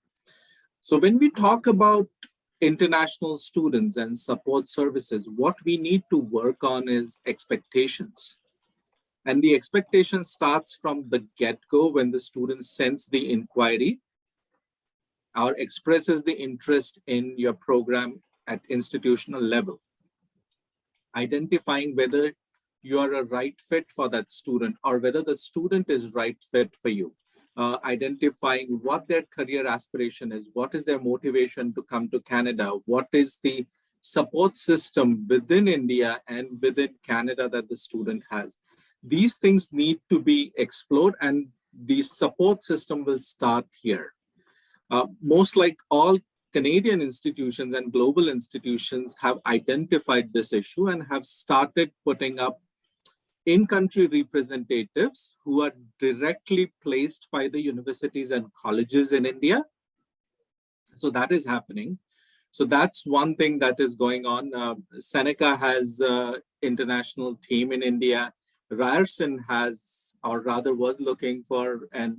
So when we talk about international students and support services, what we need to work on is expectations. And the expectation starts from the get-go when the student sends the inquiry or expresses the interest in your program at institutional level. Identifying whether you are a right fit for that student or whether the student is right fit for you. Identifying what their career aspiration is, what is their motivation to come to Canada, what is the support system within India and within Canada that the student has. These things need to be explored, and the support system will start here. Most like all Canadian institutions and global institutions have identified this issue and have started putting up in-country representatives who are directly placed by the universities and colleges in India. So that is happening. So that's one thing that is going on. Seneca has an international team in India. Ryerson has, or rather was looking for an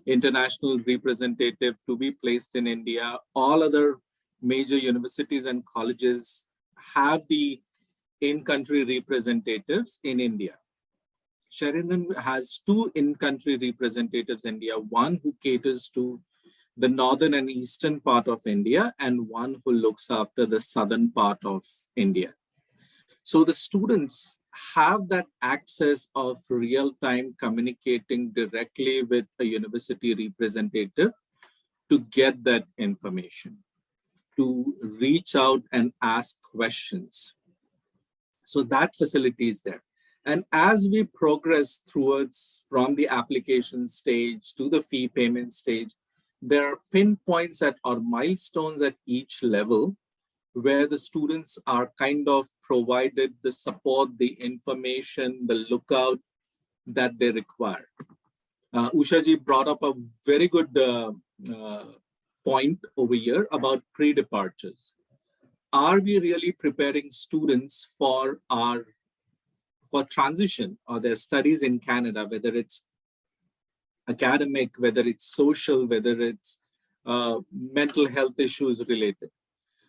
international representative to be placed in India. All other major universities and colleges have the in-country representatives in India. Sheridan has 2 in-country representatives in India, one who caters to the northern and eastern part of India and one who looks after the southern part of India. So the students have that access of real-time communicating directly with a university representative to get that information, to reach out and ask questions. So that facility is there. And as we progress towards from the application stage to the fee payment stage, there are pinpoints or milestones at each level where the students are kind of provided the support, the information, the lookout that they require. Usha ji brought up a very good point over here about pre-departures. Are we really preparing students for transition or their studies in Canada, whether it's academic, whether it's social, whether it's mental health issues related?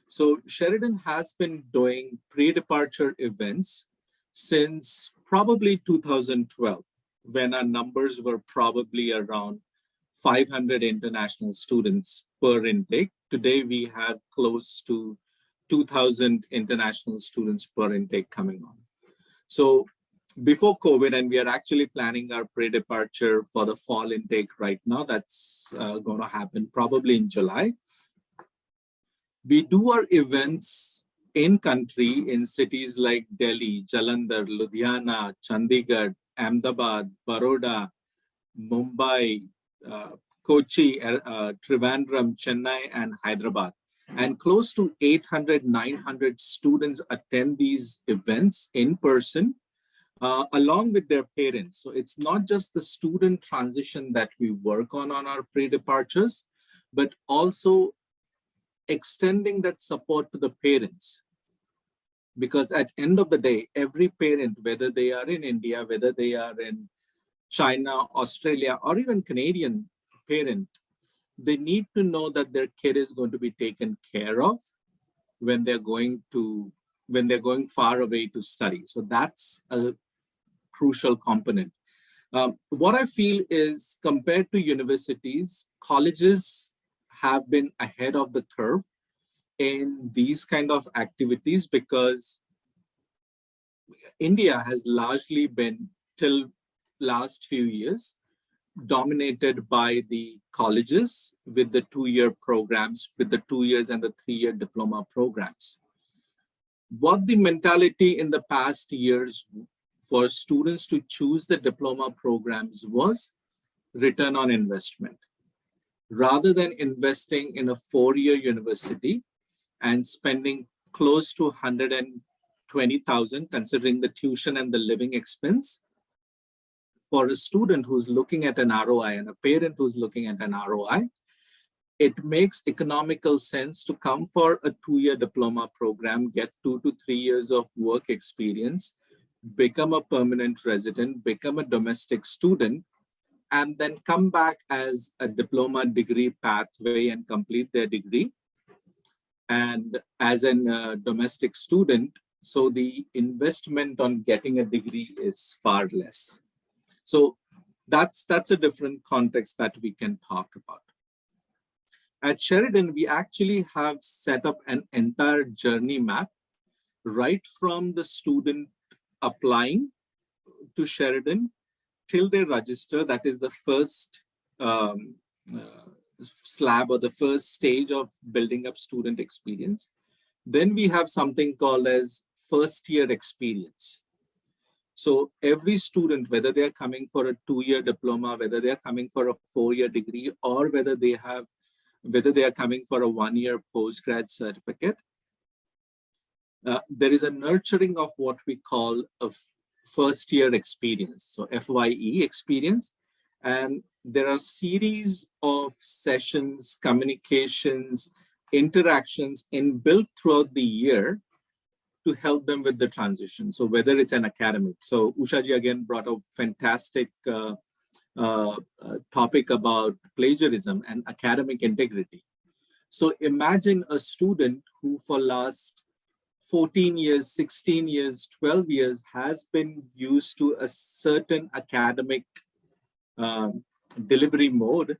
So Sheridan has been doing pre-departure events since probably 2012, when our numbers were probably around 500 international students per intake. Today, we have close to 2,000 international students per intake coming on. So before COVID, and we are actually planning our pre-departure for the fall intake right now. That's going to happen probably in July. We do our events in country in cities like Delhi, Jalandhar, Ludhiana, Chandigarh, Ahmedabad, Baroda, Mumbai, Kochi, Trivandrum, Chennai, and Hyderabad. And close to 800, 900 students attend these events in person, along with their parents. So it's not just the student transition that we work on our pre-departures, but also extending that support to the parents. Because at the end of the day, every parent, whether they are in India, whether they are in China, Australia, or even Canadian parent, they need to know that their kid is going to be taken care of when they're going far away to study. So that's a crucial component. What I feel is, compared to universities, colleges have been ahead of the curve in these kind of activities, because India has largely been, till last few years, dominated by the colleges with the 2-year programs, with the 2 years and the 3-year diploma programs. What the mentality in the past years for students to choose the diploma programs was return on investment. Rather than investing in a 4-year university and spending close to 120,000, considering the tuition and the living expense, for a student who's looking at an ROI and a parent who's looking at an ROI, it makes economical sense to come for a 2-year diploma program, get 2 to 3 years of work experience, become a permanent resident, become a domestic student, and then come back as a diploma degree pathway and complete their degree. And as a domestic student, so the investment on getting a degree is far less. So that's a different context that we can talk about. At Sheridan, we actually have set up an entire journey map right from the student applying to Sheridan till they register. That is the first slab or the first stage of building up student experience. Then we have something called as first year experience. So every student, whether they're coming for a 2-year diploma, whether they're coming for a 4-year degree, or whether they are coming for a 1-year postgrad certificate, there is a nurturing of what we call a first year experience, so FYE experience. And there are series of sessions, communications, interactions inbuilt throughout the year to help them with the transition. So whether it's an academic, so Usha ji again brought a fantastic topic about plagiarism and academic integrity. So imagine a student who for last 14 years, 16 years, 12 years has been used to a certain academic delivery mode,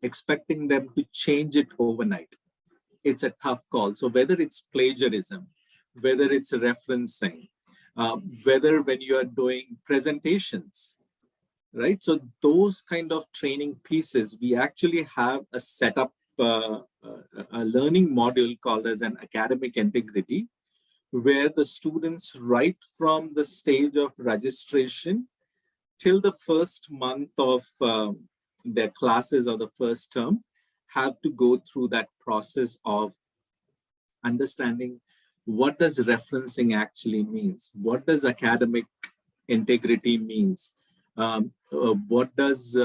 expecting them to change it overnight. It's a tough call. So whether it's plagiarism, whether it's referencing, whether when you are doing presentations, right? So those kind of training pieces, we actually have a setup, a learning module called as an academic integrity, where the students right from the stage of registration till the first month of their classes or the first term have to go through that process of understanding what does referencing actually means, what does academic integrity means, what does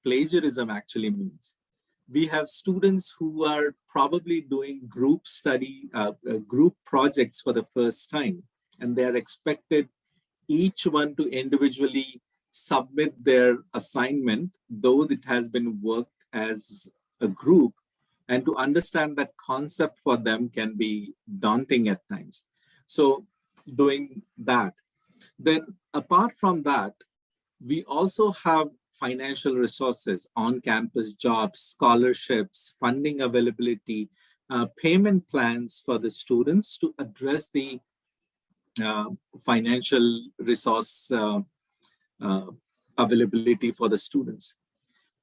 plagiarism actually means. We have students who are probably doing group study, group projects for the first time, and they are expected each one to individually submit their assignment, though it has been worked as a group, and to understand that concept for them can be daunting at times. So doing that. Then apart from that, we also have financial resources, on-campus jobs, scholarships, funding availability, payment plans for the students to address the financial resource availability for the students.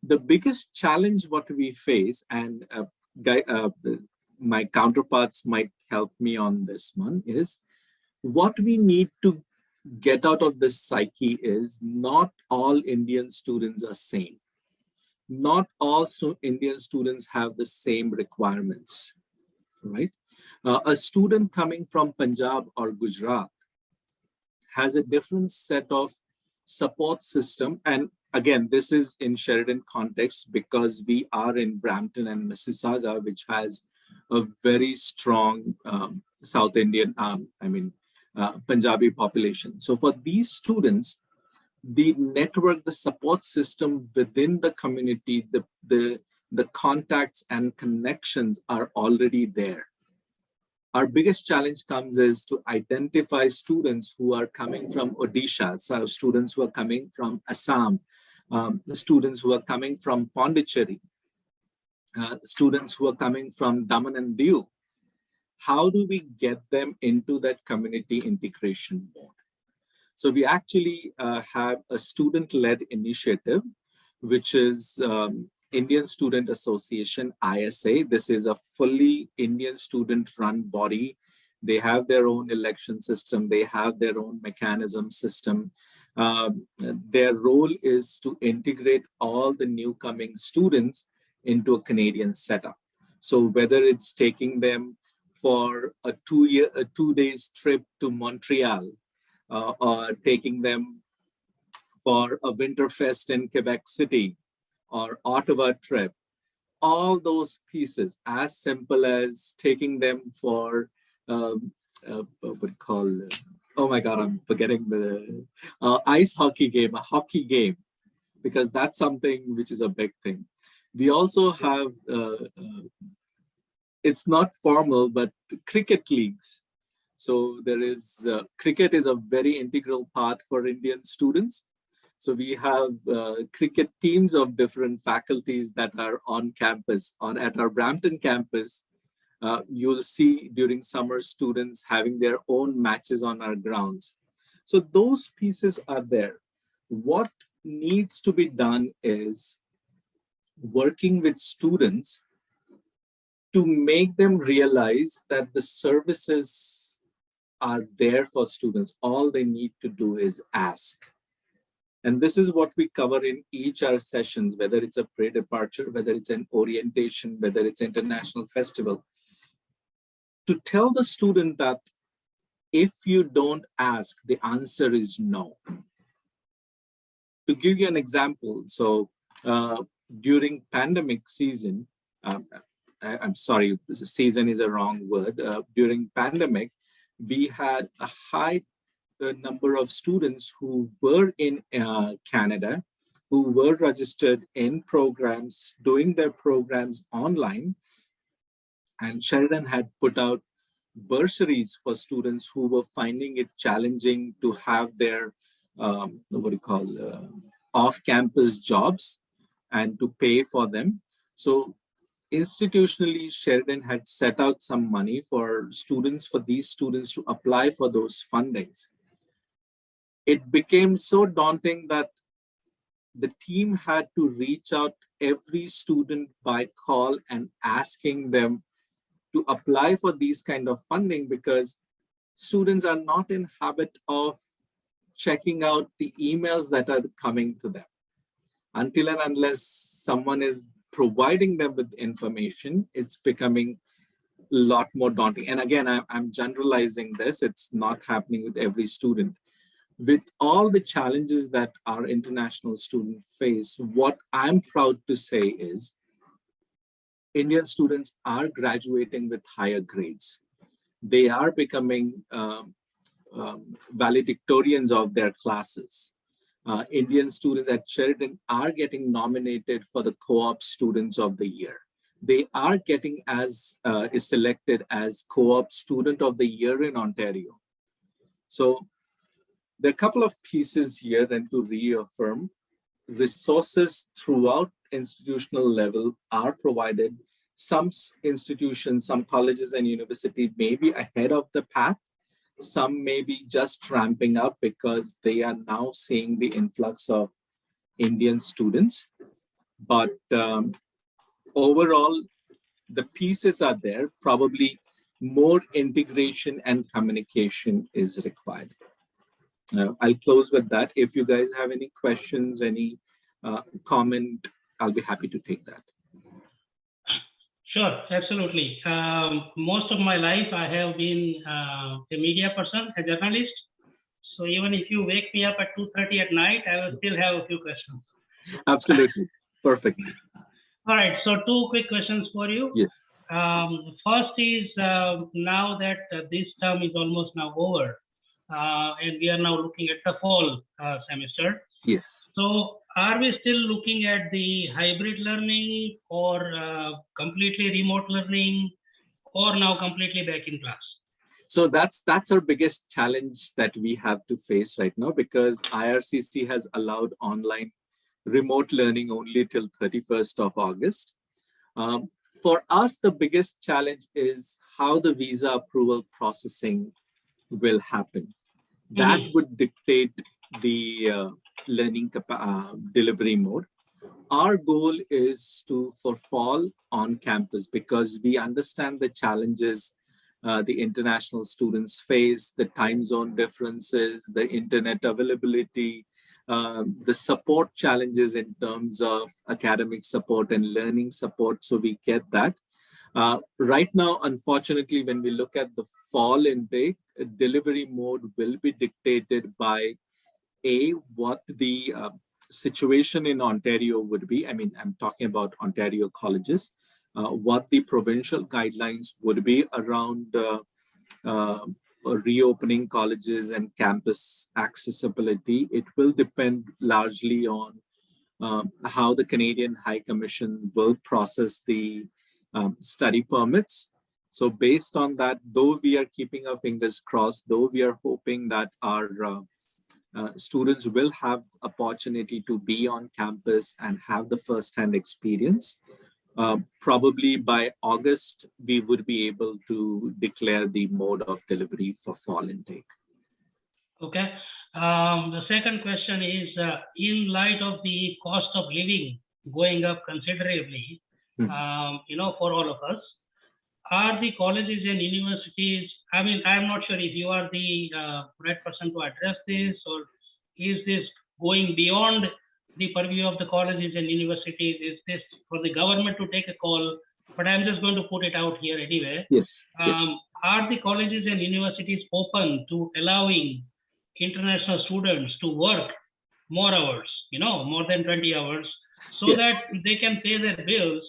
The biggest challenge what we face, and my counterparts might help me on this one, is what we need to get out of this psyche is not all Indian students are same. Not all Indian students have the same requirements, right? A student coming from Punjab or Gujarat has a different set of support system. And again, this is in Sheridan context because we are in Brampton and Mississauga, which has a very strong South Indian, Punjabi population. So for these students, the network, the support system within the community, the contacts and connections are already there. Our biggest challenge comes is to identify students who are coming from Odisha, so students who are coming from Assam, the students who are coming from Pondicherry, students who are coming from Daman and Diu. How do we get them into that community integration mode? So we actually have a student-led initiative, which is Indian Student Association, ISA. This is a fully Indian student-run body They have their own election system. They have their own mechanism system. Their role is to integrate all the new coming students into a Canadian setup. So whether it's taking them for a 2 days trip to Montreal, or taking them for a Winterfest in Quebec City or Ottawa trip, all those pieces, as simple as taking them for what we call, oh my God, I'm forgetting the ice hockey game, a hockey game, because that's something which is a big thing. We also have, it's not formal, but cricket leagues. So there is, cricket is a very integral part for Indian students. So we have cricket teams of different faculties that are on campus. Or at our Brampton campus, you'll see during summer students having their own matches on our grounds. So those pieces are there. What needs to be done is working with students to make them realize that the services are there for students. All they need to do is ask. And this is what we cover in each our sessions, whether it's a pre-departure, whether it's an orientation, whether it's international festival. To tell the student that if you don't ask, the answer is no. To give you an example, so during pandemic season, I'm sorry, season is a wrong word. During pandemic, we had a high number of students who were in Canada, who were registered in programs, doing their programs online. And Sheridan had put out bursaries for students who were finding it challenging to have their, off-campus jobs and to pay for them. So institutionally, Sheridan had set out some money for students, for these students to apply for those fundings. It became so daunting that the team had to reach out every student by call and asking them to apply for these kind of funding, because students are not in habit of checking out the emails that are coming to them. Until and unless someone is providing them with information, it's becoming a lot more daunting. And again, I'm generalizing this. It's not happening with every student. With all the challenges that our international students face, what I'm proud to say is Indian students are graduating with higher grades. They are becoming valedictorians of their classes. Indian students at Sheridan are getting nominated for the Co-op Students of the Year. They are getting selected as Co-op Student of the Year in Ontario. So there are a couple of pieces here, and to reaffirm, resources throughout institutional level are provided. Some institutions, some colleges and universities may be ahead of the path. Some may be just ramping up because they are now seeing the influx of Indian students. But overall, the pieces are there. Probably more integration and communication is required. I'll close with that. If you guys have any questions, any comment, I'll be happy to take that. Sure, absolutely. Most of my life, I have been a media person, a journalist. So even if you wake me up at 2:30 at night, I will still have a few questions. Absolutely. Perfect. All right. So 2 quick questions for you. Yes. First is now that this term is almost now over, and we are now looking at the fall semester. Yes. So are we still looking at the hybrid learning, or completely remote learning, or now completely back in class? So that's our biggest challenge that we have to face right now, because IRCC has allowed online remote learning only till 31st of August. For us, the biggest challenge is how the visa approval processing will happen. That would dictate the learning delivery mode. Our goal is for fall on campus, because we understand the challenges the international students face, the time zone differences, the internet availability, the support challenges in terms of academic support and learning support. So we get that. Right now, unfortunately, when we look at the fall intake, delivery mode will be dictated by what the situation in Ontario would be. I mean, I'm talking about Ontario colleges, what the provincial guidelines would be around reopening colleges and campus accessibility. It will depend largely on how the Canadian High Commission will process the study permits. So based on that, though we are keeping our fingers crossed, though we are hoping that our students will have opportunity to be on campus and have the first-hand experience, probably by August, we would be able to declare the mode of delivery for fall intake. Okay. The second question is, in light of the cost of living going up considerably, for all of us, are the colleges and universities, I mean, I'm not sure if you are the right person to address this, or is this going beyond the purview of the colleges and universities? Is this for the government to take a call? But I'm just going to put it out here anyway. Yes. Are the colleges and universities open to allowing international students to work more hours, more than 20 hours, so that they can pay their bills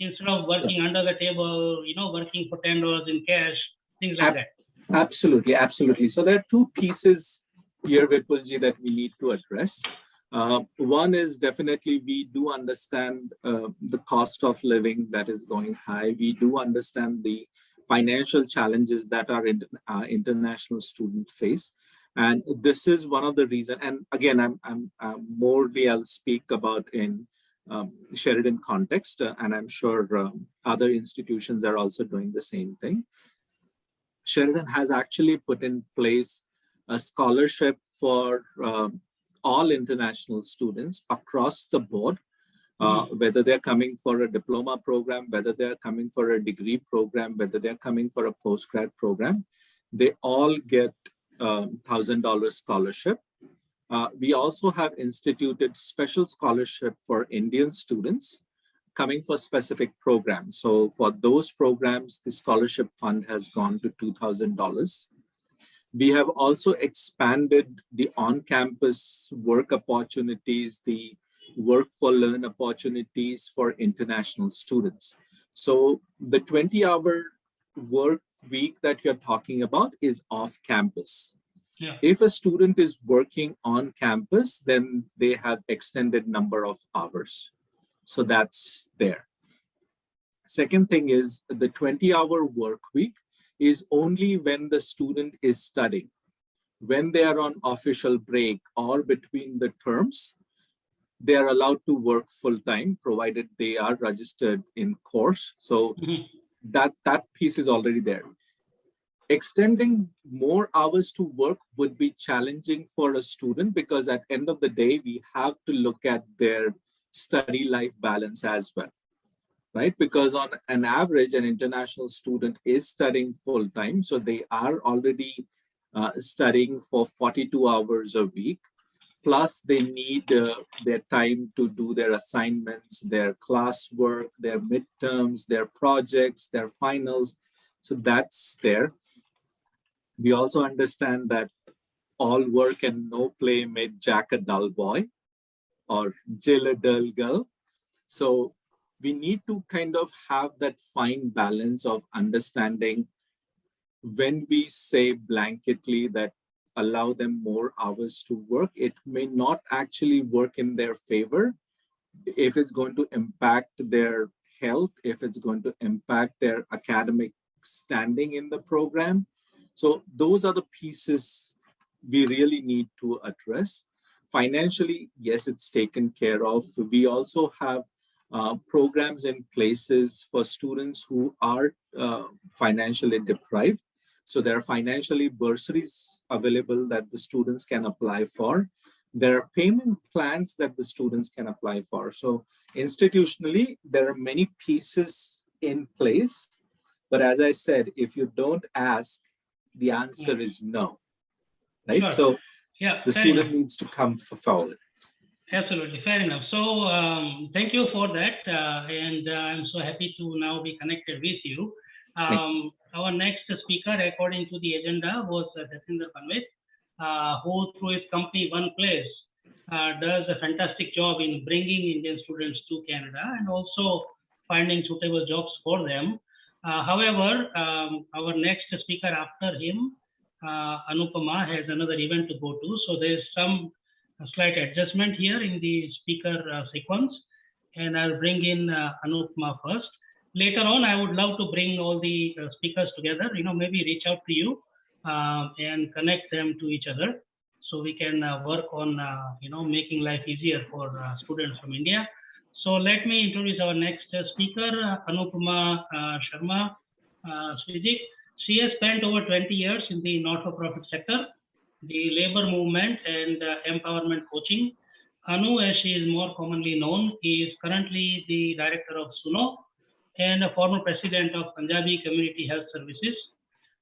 instead of working under the table, working for $10 in cash, things like that? Absolutely, absolutely. So there are two pieces here, Vipulji, that we need to address. One is definitely we do understand the cost of living that is going high. We do understand the financial challenges that our international students face. And this is one of the reasons, and again, I'll speak about in Sheridan context, and I'm sure other institutions are also doing the same thing. Sheridan has actually put in place a scholarship for all international students across the board, whether they're coming for a diploma program, whether they're coming for a degree program, whether they're coming for a postgrad program, they all get $1,000 scholarship. We also have instituted special scholarship for Indian students coming for specific programs. So for those programs, the scholarship fund has gone to $2,000. We have also expanded the on-campus work opportunities, the work for learn opportunities for international students. So the 20-hour work week that you're talking about is off campus. Yeah. If a student is working on campus, then they have extended number of hours. So that's there. Second thing is the 20-hour work week is only when the student is studying. When they are on official break or between the terms, they are allowed to work full-time, provided they are registered in course. So that piece is already there. Extending more hours to work would be challenging for a student because at the end of the day, we have to look at their study life balance as well, right? Because on an average, an international student is studying full-time. So they are already studying for 42 hours a week. Plus they need their time to do their assignments, their classwork, their midterms, their projects, their finals. So that's there. We also understand that all work and no play made Jack a dull boy or Jill a dull girl. So we need to kind of have that fine balance of understanding when we say blanketly that allow them more hours to work, it may not actually work in their favor if it's going to impact their health, if it's going to impact their academic standing in the program. So those are the pieces we really need to address. Financially, yes, it's taken care of. We also have programs in places for students who are financially deprived. So there are financially bursaries available that the students can apply for. There are payment plans that the students can apply for. So institutionally, there are many pieces in place But as I said, if you don't ask, the answer is no, right? Sure. So Yeah, the fair student enough. needs to come forward. Absolutely, fair enough. So thank you for that, and I'm so happy to now be connected with you. Our next speaker, according to the agenda, was Jatinder, who through his company One Place does a fantastic job in bringing Indian students to Canada and also finding suitable jobs for them. However, our next speaker after him, Anupma, has another event to go to. So there's some slight adjustment here in the speaker sequence, and I'll bring in Anupma first. Later on, I would love to bring all the speakers together, maybe reach out to you and connect them to each other so we can work on, making life easier for students from India. So let me introduce our next speaker, Anupma Sharma Cvejic. She has spent over 20 years in the not-for-profit sector, the labor movement and empowerment coaching. Anu, as she is more commonly known, is currently the director of Sunoh and a former president of Punjabi Community Health Services.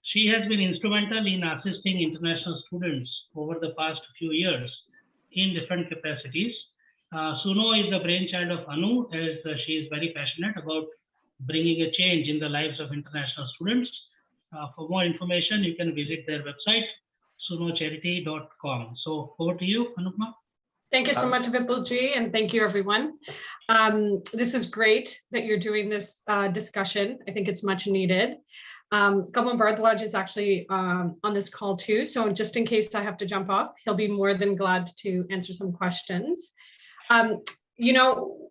She has been instrumental in assisting international students over the past few years in different capacities. Sunoh is the brainchild of Anu, as she is very passionate about bringing a change in the lives of international students. For more information, you can visit their website, sunohcharity.com. So over to you, Anupma. Thank you so much, Vipulji, and thank you, everyone. This is great that you're doing this discussion. I think it's much needed. Kamal Bhardwaj is actually on this call too. So just in case I have to jump off, he'll be more than glad to answer some questions.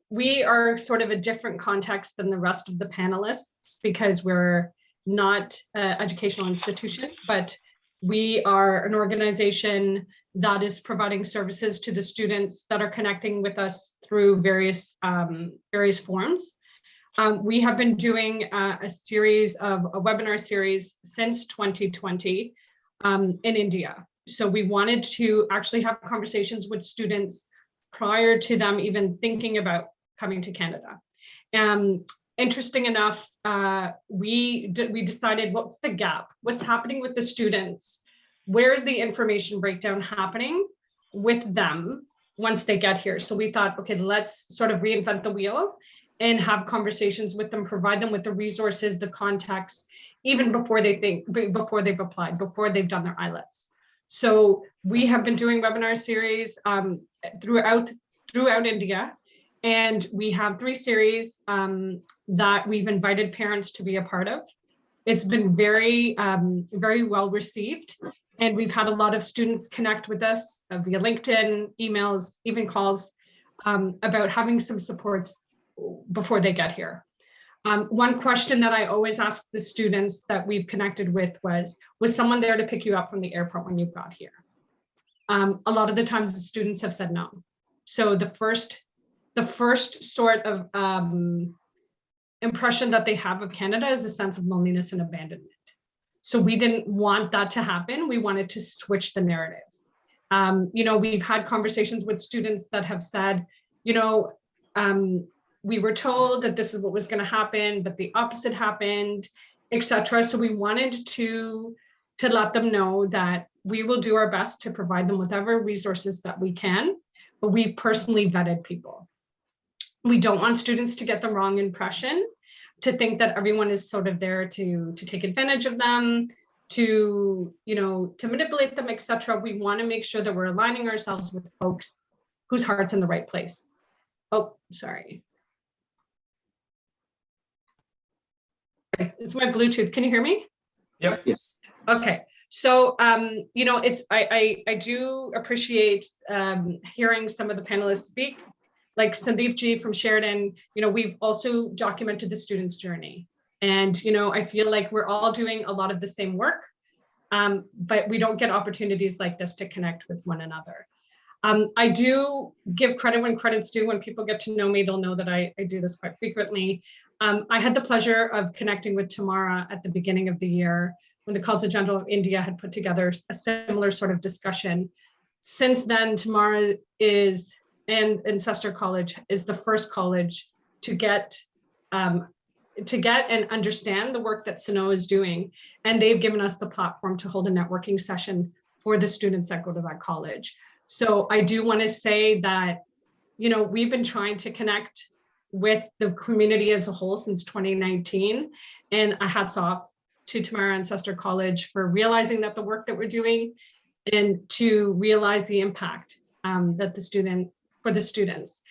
We are sort of a different context than the rest of the panelists because we're not an educational institution, but we are an organization that is providing services to the students that are connecting with us through various forms. We have been doing a webinar series since 2020 in India. So we wanted to actually have conversations with students prior to them even thinking about coming to Canada. Interesting enough, we decided what's the gap? What's happening with the students? Where's the information breakdown happening with them once they get here? So we thought, okay, let's sort of reinvent the wheel and have conversations with them, provide them with the resources, the context, even before they've applied, before they've done their IELTS. So we have been doing webinar series throughout India, and we have 3 series that we've invited parents to be a part of. It's been very, very well received. And we've had a lot of students connect with us via LinkedIn, emails, even calls about having some supports before they get here. One question that I always ask the students that we've connected with was someone there to pick you up from the airport when you got here? A lot of the times the students have said no. So the first sort of impression that they have of Canada is a sense of loneliness and abandonment. So we didn't want that to happen. We wanted to switch the narrative. We've had conversations with students that have said, we were told that this is what was going to happen, but the opposite happened, etc. So we wanted to let them know that we will do our best to provide them with whatever resources that we can, but we personally vetted people. We don't want students to get the wrong impression, to think that everyone is sort of there to take advantage of them, to manipulate them, etc. We want to make sure that we're aligning ourselves with folks whose heart's in the right place. Oh, sorry. It's my Bluetooth. Can you hear me? Yep. Yes. Okay. So, I do appreciate hearing some of the panelists speak. Like Sandeep ji from Sheridan, we've also documented the student's journey. And, I feel like we're all doing a lot of the same work, but we don't get opportunities like this to connect with one another. I do give credit when credit's due. When people get to know me, they'll know that I do this quite frequently. I had the pleasure of connecting with Tamara at the beginning of the year when the Consul General of India had put together a similar sort of discussion. Since then, Tamara is, and Cestar College is the first college to get to get and understand the work that Sunoh is doing. And they've given us the platform to hold a networking session for the students that go to that college. So I do want to say that, you know, we've been trying to connect with the community as a whole since 2019. And a hats off to Tamara and Cestar College for realizing that the work that we're doing and to realize the impact that for the students.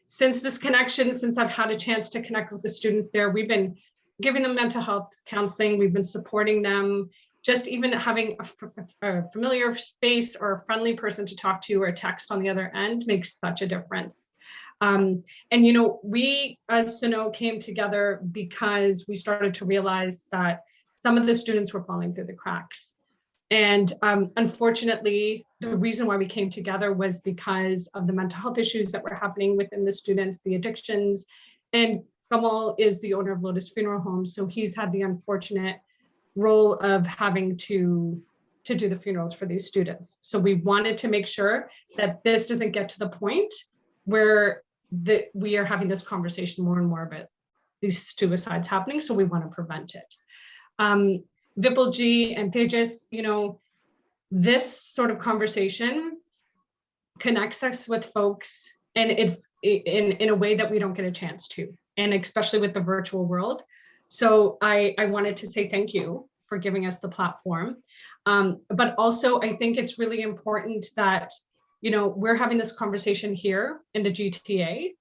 Since this connection, since I've had a chance to connect with the students there, we've been giving them mental health counseling, we've been supporting them, just even having a familiar space or a friendly person to talk to or a text on the other end makes such a difference. And, you know, we as Sunoh came together because we started to realize that some of the students were falling through the cracks. And unfortunately, the reason why we came together was because of the mental health issues that were happening within the students, the addictions. And Kamal is the owner of Lotus Funeral Home, so he's had the unfortunate role of having to do the funerals for these students. So we wanted to make sure that this doesn't get to the point where we are having this conversation more and more about these suicides happening, so we want to prevent it. Vipulji and Tejas, you know, this sort of conversation connects us with folks, and it's in a way that we don't get a chance to, and especially with the virtual world. So I wanted to say thank you for giving us the platform. But also I think it's really important that, you know, we're having this conversation here in the GTA,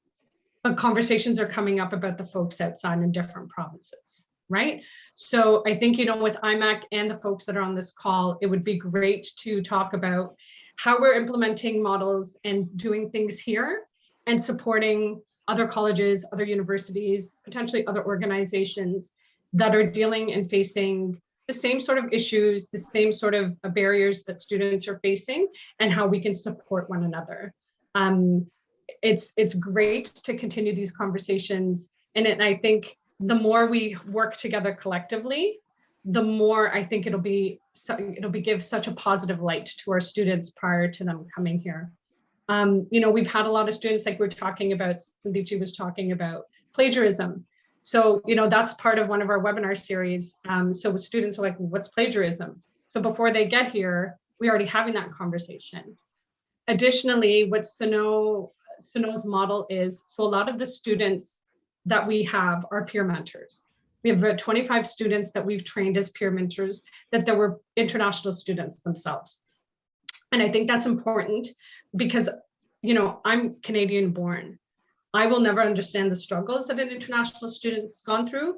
but conversations are coming up about the folks outside in different provinces, right? So I think, you know, with IMEC and the folks that are on this call, it would be great to talk about how we're implementing models and doing things here and supporting other colleges, other universities, potentially other organizations that are dealing and facing the same sort of issues, the same sort of barriers that students are facing, and how we can support one another. It's great to continue these conversations, and I think the more we work together collectively, the more I think it'll give such a positive light to our students prior to them coming here. You know, we've had a lot of students, like we're talking about, Sandeep was talking about plagiarism. So, you know, that's part of one of our webinar series. So students are like, what's plagiarism? So before they get here, we're already having that conversation. Additionally, what Sunoh's model is, so a lot of the students that we have are peer mentors. We have about 25 students that we've trained as peer mentors, that there were international students themselves. And I think that's important because, you know, I'm Canadian born. I will never understand the struggles that an international student's gone through,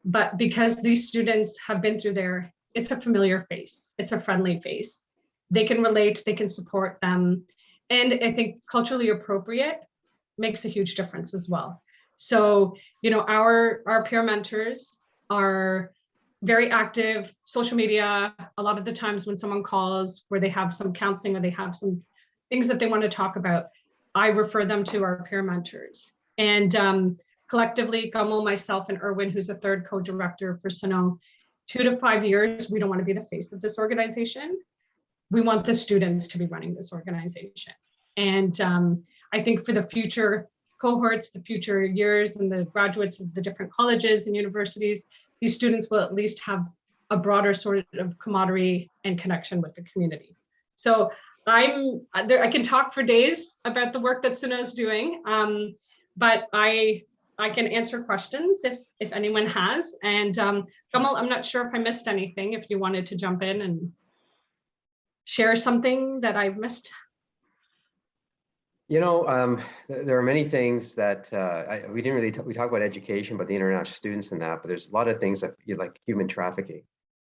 but because these students have been through there, it's a familiar face, it's a friendly face. They can relate, they can support them. And I think culturally appropriate makes a huge difference as well. So, you know, our peer mentors are very active, social media. A lot of the times when someone calls where they have some counseling or they have some things that they want to talk about, I refer them to our peer mentors. And collectively, Kamal, myself, and Erwin, who's a third co-director for Sunoh, 2 to 5 years, we don't want to be the face of this organization. We want the students to be running this organization. And I think for the future cohorts, the future years, and the graduates of the different colleges and universities, these students will at least have a broader sort of camaraderie and connection with the community. So I can talk for days about the work that Sunoh is doing, but I can answer questions if anyone has. And Kamal, I'm not sure if I missed anything, if you wanted to jump in and share something that I've missed. You know, there are many things that we didn't really we talk about education, but the international students and that, but there's a lot of things that like human trafficking.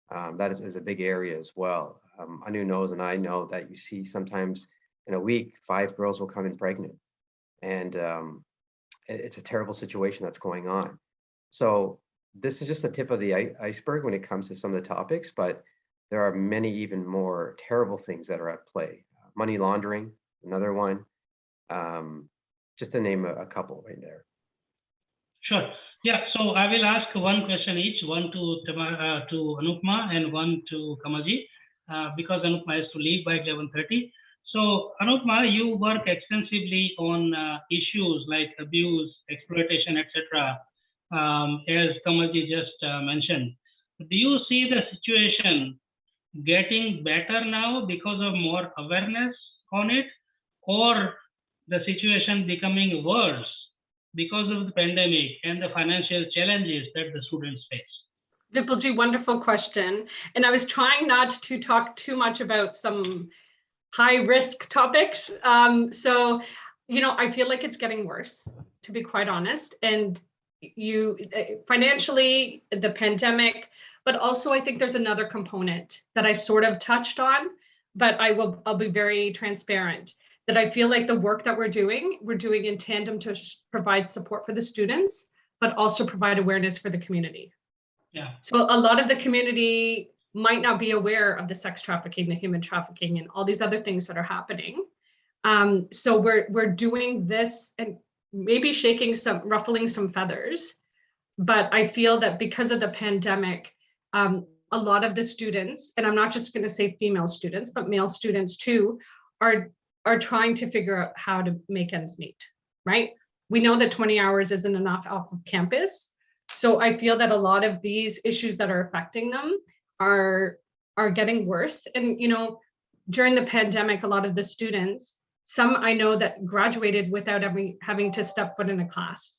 That is a big area as well. Anu knows, and I know that you see sometimes in a week, 5 girls will come in pregnant, and it's a terrible situation that's going on. So this is just the tip of the iceberg when it comes to some of the topics, but there are many even more terrible things that are at play. Money laundering, another one. Just to name a couple right there. Sure. Yeah. So I will ask one question each, one to Anupma and one to Kamalji, because Anupma has to leave by 11:30. So Anupma, you work extensively on issues like abuse, exploitation, etc. as Kamalji just mentioned. Do you see the situation getting better now because of more awareness on it, or the situation becoming worse because of the pandemic and the financial challenges that the students face? Vipulji, wonderful question. And I was trying not to talk too much about some high risk topics. So, I feel like it's getting worse, to be quite honest. And financially, the pandemic, but also I think there's another component that I sort of touched on, but I'll be very transparent, that I feel like the work that we're doing in tandem to provide support for the students, but also provide awareness for the community. Yeah. So a lot of the community might not be aware of the sex trafficking, the human trafficking, and all these other things that are happening. So we're doing this and maybe ruffling some feathers, but I feel that because of the pandemic, a lot of the students, and I'm not just going to say female students, but male students too, are trying to figure out how to make ends meet, right? We know that 20 hours isn't enough off of campus. So I feel that a lot of these issues that are affecting them are getting worse. And, during the pandemic, a lot of the students, some I know that graduated without having to step foot in a class.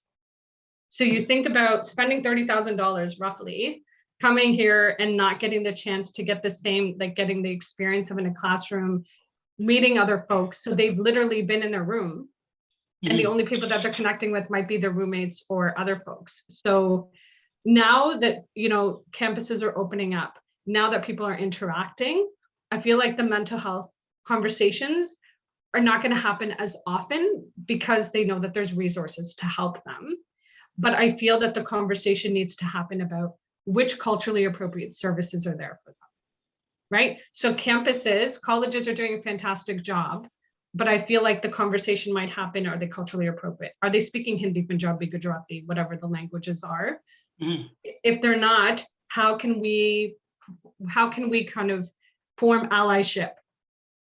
So you think about spending $30,000 roughly, coming here and not getting the chance to get the same, like getting the experience of in a classroom, meeting other folks. So they've literally been in their room. And the only people that they're connecting with might be their roommates or other folks. So now that, campuses are opening up, now that people are interacting, I feel like the mental health conversations are not going to happen as often because they know that there's resources to help them. But I feel that the conversation needs to happen about which culturally appropriate services are there for them, right? So colleges are doing a fantastic job. But I feel like the conversation might happen, are they culturally appropriate? Are they speaking Hindi, Punjabi, Gujarati, whatever the languages are? If they're not, how can we kind of form allyship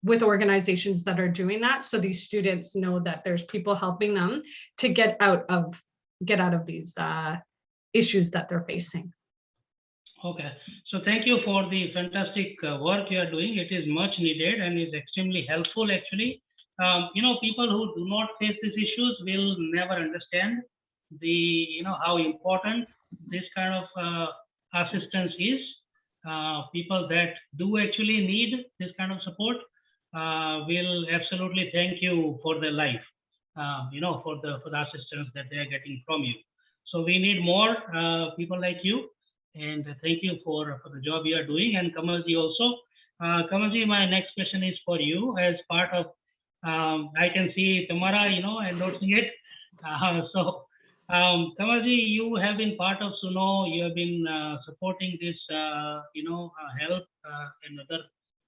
with organizations that are doing that, so these students know that there's people helping them to get out of these issues that they're facing? Okay, so thank you for the fantastic work you are doing. It is much needed and is extremely helpful actually. People who do not face these issues will never understand how important this kind of assistance is. People that do actually need this kind of support will absolutely thank you for their life, for the assistance that they are getting from you. So we need more people like you. And thank you for the job you are doing. And Kamalji also. Kamalji, my next question is for you as part of, I can see Tamara, endorsing it. Kamalji, you have been part of Sunoh. You have been supporting this, help and other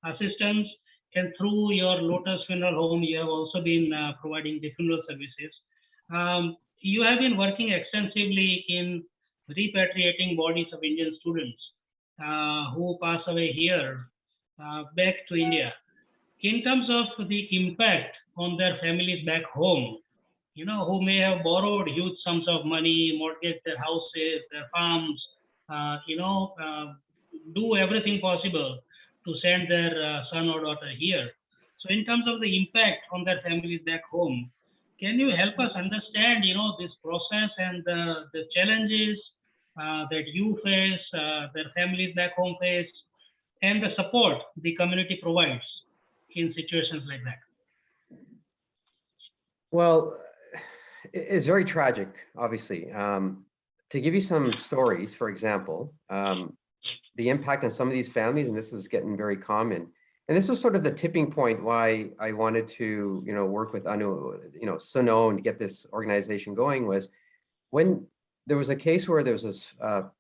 assistance. And through your Lotus Funeral Home, you have also been providing the funeral services. You have been working extensively in repatriating bodies of Indian students who pass away here back to India. In terms of the impact on their families back home, who may have borrowed huge sums of money, mortgaged their houses, their farms, do everything possible to send their son or daughter here. So in terms of the impact on their families back home, can you help us understand, this process and the challenges that you face, their families back home face, and the support the community provides in situations like that? Well, it's very tragic, obviously. To give you some stories, for example, the impact on some of these families, and this is getting very common. And this was sort of the tipping point why I wanted to, work with Sunoh and get this organization going, was when there was a case where there was this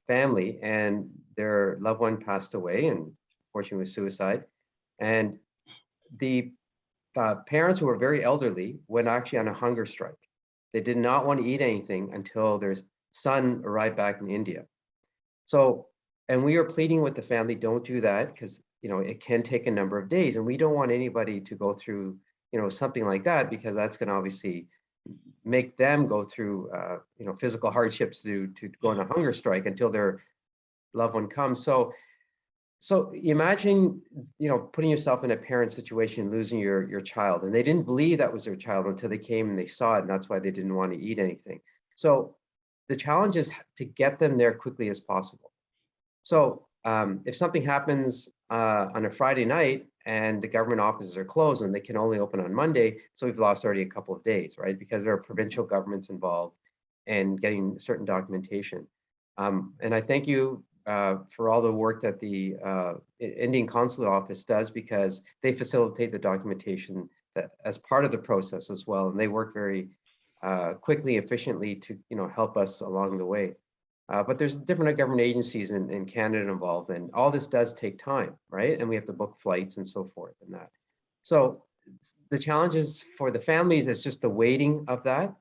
family and their loved one passed away, and unfortunately was suicide. And the parents, who were very elderly, went actually on a hunger strike. They did not want to eat anything until their son arrived back in India. So, and we are pleading with the family, don't do that, because it can take a number of days, and we don't want anybody to go through something like that, because that's going to obviously make them go through, physical hardships to go on a hunger strike until their loved one comes. So imagine, putting yourself in a parent situation, losing your child, and they didn't believe that was their child until they came and they saw it, and that's why they didn't want to eat anything. So the challenge is to get them there quickly as possible. So if something happens on a Friday night and the government offices are closed and they can only open on Monday, so we've lost already a couple of days, right? Because there are provincial governments involved and getting certain documentation. And I thank you for all the work that the Indian Consulate Office does, because they facilitate the documentation as part of the process as well. And they work very quickly, efficiently to help us along the way. But there's different government agencies in Canada involved, and all this does take time, right? And we have to book flights and so forth and that. So the challenges for the families is just the waiting of that.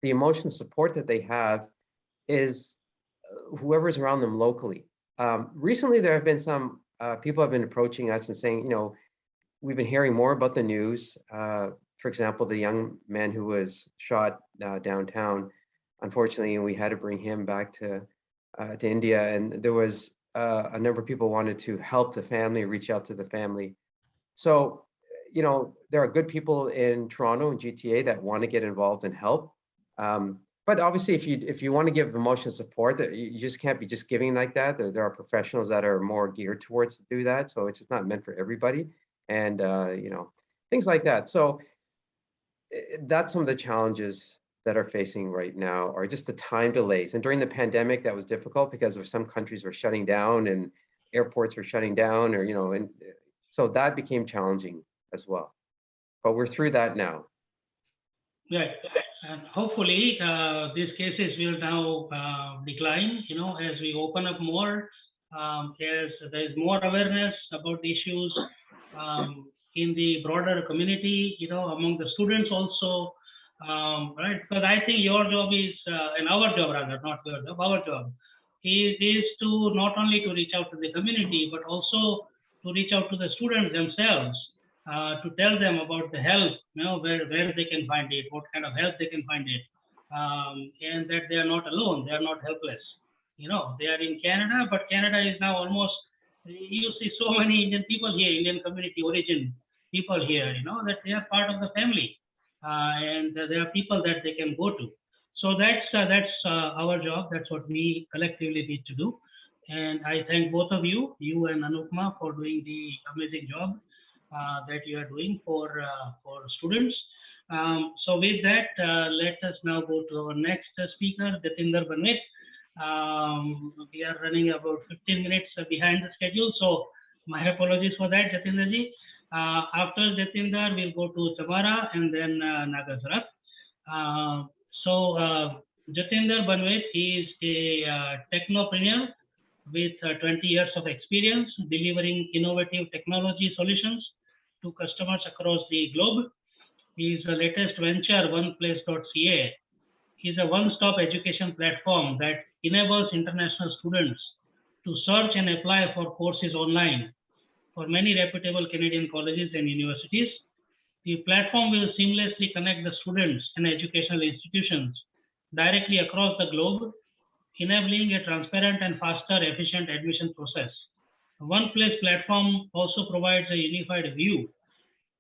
The emotional support that they have is whoever's around them locally. Recently, there have been some people have been approaching us and saying, we've been hearing more about the news. For example, the young man who was shot downtown, unfortunately, and we had to bring him back to India. And there was a number of people wanted to help the family, reach out to the family. So, there are good people in Toronto and GTA that want to get involved and help. But obviously, if you want to give emotional support, you just can't be just giving like that. There are professionals that are more geared towards to do that. So it's just not meant for everybody, and things like that. So that's some of the challenges that are facing right now, or just the time delays. And during the pandemic, that was difficult because of some countries were shutting down and airports were shutting down, or and so that became challenging as well. But we're through that now. Right. And hopefully these cases will now decline, as we open up more, as there is more awareness about the issues in the broader community, among the students also, right? Because I think your job is, and our job rather, not your job, our job is to not only to reach out to the community, but also to reach out to the students themselves. To tell them about the help, where they can find it, what kind of help they can find it, and that they are not alone, they are not helpless. They are in Canada, but Canada is now almost, you see so many Indian people here, Indian community origin people here, that they are part of the family, and there are people that they can go to. So that's our job. That's what we collectively need to do. And I thank both of you and Anupma, for doing the amazing job that you are doing for students. So with that, let us now go to our next speaker, Jatinder Banwait. We are running about 15 minutes behind the schedule, so my apologies for that, Jatinder ji. After Jatinder, we'll go to Tamara and then Nagasarath. Jatinder Banwait is a technopreneur with 20 years of experience delivering innovative technology solutions to customers across the globe. His latest venture, oneplace.ca, is a one-stop education platform that enables international students to search and apply for courses online for many reputable Canadian colleges and universities. The platform will seamlessly connect the students and educational institutions directly across the globe, enabling a transparent and faster, efficient admission process. One Place platform also provides a unified view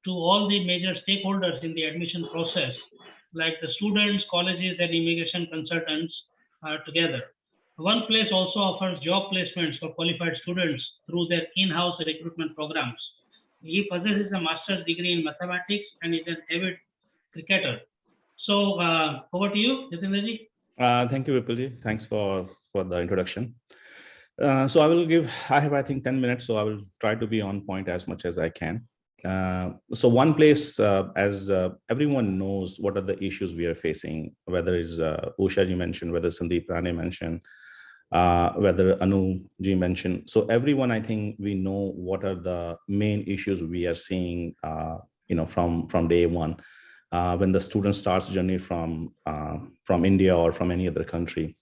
to all the major stakeholders in the admission process, like the students, colleges, and immigration consultants together. One Place also offers job placements for qualified students through their in-house recruitment programs. He possesses a master's degree in mathematics and is an avid cricketer. So over to you, Jatinder ji. Thank you, Vipulji. Thanks for the introduction. So I have, I think, 10 minutes, so I will try to be on point as much as I can. So One Place, as everyone knows, what are the issues we are facing, whether it's Usha ji mentioned, whether Sandeep, Rane mentioned, whether Anu ji mentioned. So everyone, I think we know what are the main issues we are seeing, from day one. When the student starts journey from India or from any other country.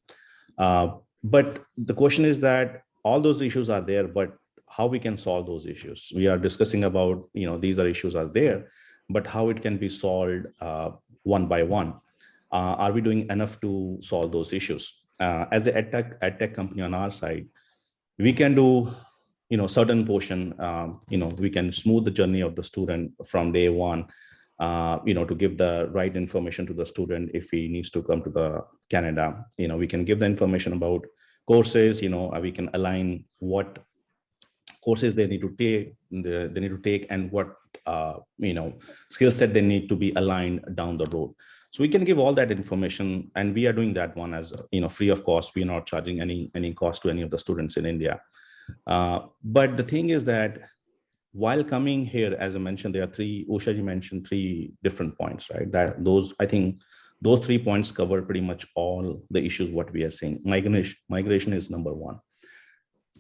But the question is that all those issues are there, but how we can solve those issues? We are discussing about, these are issues are there, but how it can be solved one by one. Are we doing enough to solve those issues? As an edtech company on our side, we can do, certain portion, we can smooth the journey of the student from day one, to give the right information to the student if he needs to come to the Canada. We can give the information about courses, we can align what courses they need to take, and what skill set they need to be aligned down the road. So we can give all that information, and we are doing that one as free of cost. We're not charging any cost to any of the students in India. But the thing is that while coming here, as I mentioned, there are Usha ji mentioned 3 different points, right? I think those 3 points cover pretty much all the issues what we are seeing. Migration is number 1.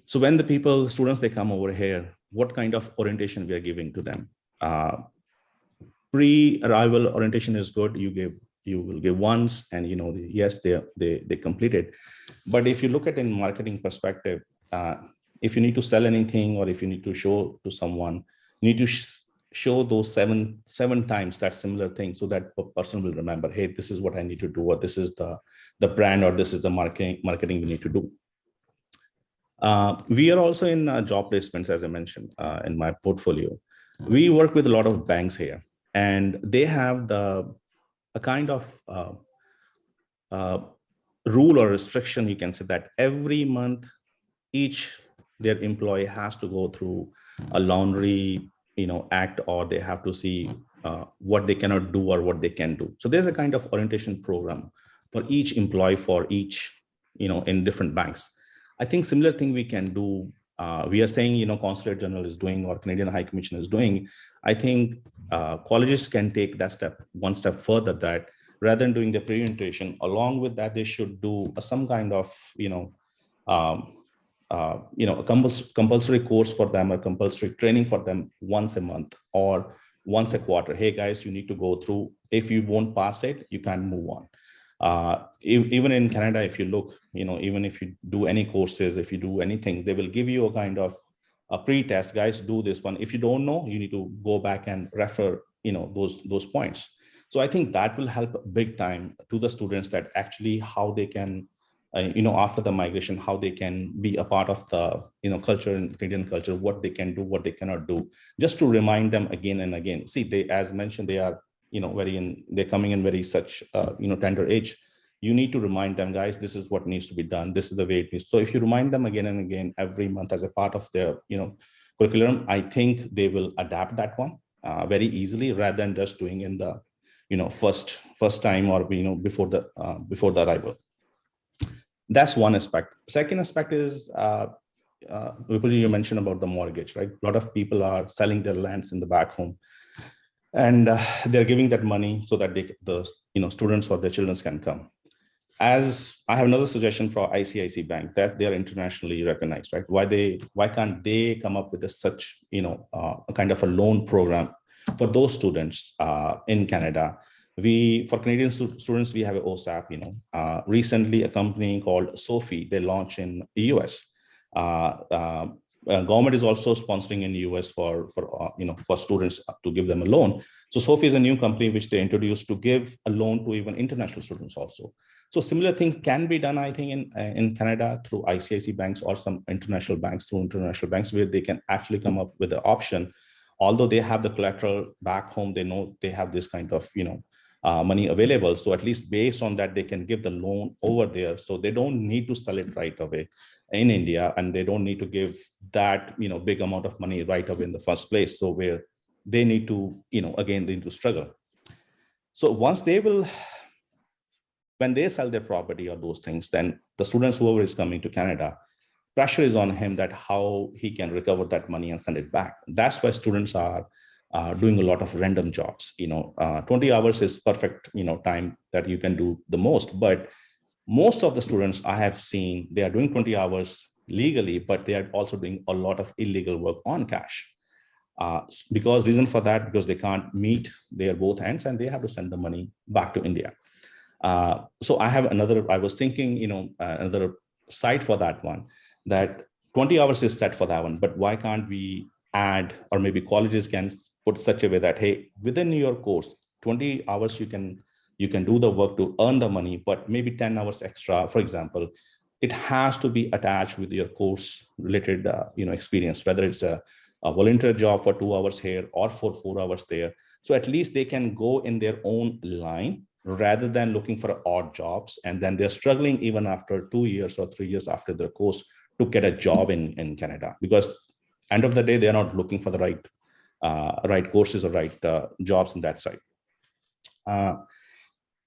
So when the students, they come over here, what kind of orientation we are giving to them? Pre-arrival orientation is good. You will give once, and yes, they complete it. But if you look at it in marketing perspective, if you need to sell anything, or if you need to show to someone, you need to show those seven times that similar thing, so that person will remember, hey, this is what I need to do, or this is the brand, or this is the marketing we need to do. We are also in job placements, as I mentioned, in my portfolio. We work with a lot of banks here, and they have a kind of rule or restriction, you can say, that every month their employee has to go through a laundry act, or they have to see what they cannot do or what they can do. So there's a kind of orientation program for each employee, for each in different banks. I think similar thing we can do. We are saying Consulate General is doing, or Canadian High Commission is doing. I think colleges can take that one step further, that rather than doing the pre-orientation, along with that, they should do some kind of a compulsory course for them, or compulsory training for them once a month or once a quarter. Hey guys, you need to go through. If you won't pass it, you can't move on. Even in Canada, if you look, even if you do any courses, if you do anything, they will give you a kind of a pre-test. Guys, do this one. If you don't know, you need to go back and refer, those points. So I think that will help big time to the students, that actually how they can, after the migration, how they can be a part of the, culture, and Canadian culture, what they can do, what they cannot do, just to remind them again and again. See, they, as mentioned, they are, they're coming in very such, tender age. You need to remind them, guys, this is what needs to be done. This is the way it is. So if you remind them again and again, every month as a part of their, curriculum, I think they will adapt that one very easily, rather than just doing in the, first time, or, before the arrival. That's one aspect. Second aspect is, you mentioned about the mortgage, right? A lot of people are selling their lands in the back home, and they're giving that money so that the students or their children can come. As I have another suggestion for ICICI Bank, that they are internationally recognized, right? Why can't they come up with such a kind of a loan program for those students in Canada? For Canadian students, we have an OSAP. Recently, a company called Sophie, they launched in the US. Government is also sponsoring in the US for students to give them a loan. So Sophie is a new company which they introduced to give a loan to even international students also. So similar thing can be done, I think, in Canada through ICICI banks, or some international banks, where they can actually come up with the option. Although they have the collateral back home, they know they have this kind of money available. So at least based on that, they can give the loan over there. So they don't need to sell it right away in India, and they don't need to give that big amount of money right away in the first place. So where they need to, again, they need to struggle. So when they sell their property or those things, then the students, whoever is coming to Canada, pressure is on him that how he can recover that money and send it back. That's why students are doing a lot of random jobs. 20 hours is perfect, time that you can do the most. But most of the students I have seen, they are doing 20 hours legally, but they are also doing a lot of illegal work on cash. Because reason for that, because they can't meet their both ends, and they have to send the money back to India. So I was thinking, another site for that one, that 20 hours is set for that one, but why can't we add, or maybe colleges can put such a way that, hey, within your course, 20 hours you can You can do the work to earn the money, but maybe 10 hours extra, for example, it has to be attached with your course related experience, whether it's a volunteer job for 2 hours here or for 4 hours there. So at least they can go in their own line rather than looking for odd jobs. And then they're struggling even after 2 years or 3 years after their course to get a job in Canada, because end of the day, they're not looking for the right courses or right jobs in that side.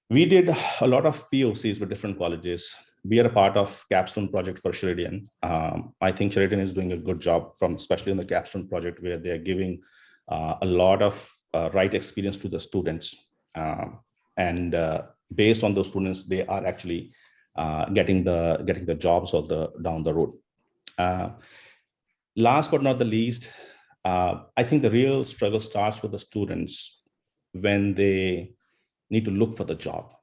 We did a lot of POCs with different colleges. We are a part of capstone project for Sheridan. I think Sheridan is doing a good job, especially in the capstone project, where they are giving a lot of right experience to the students. And based on those students, they are actually getting the jobs down the road. Last but not the least, I think the real struggle starts with the students when they need to look for the job.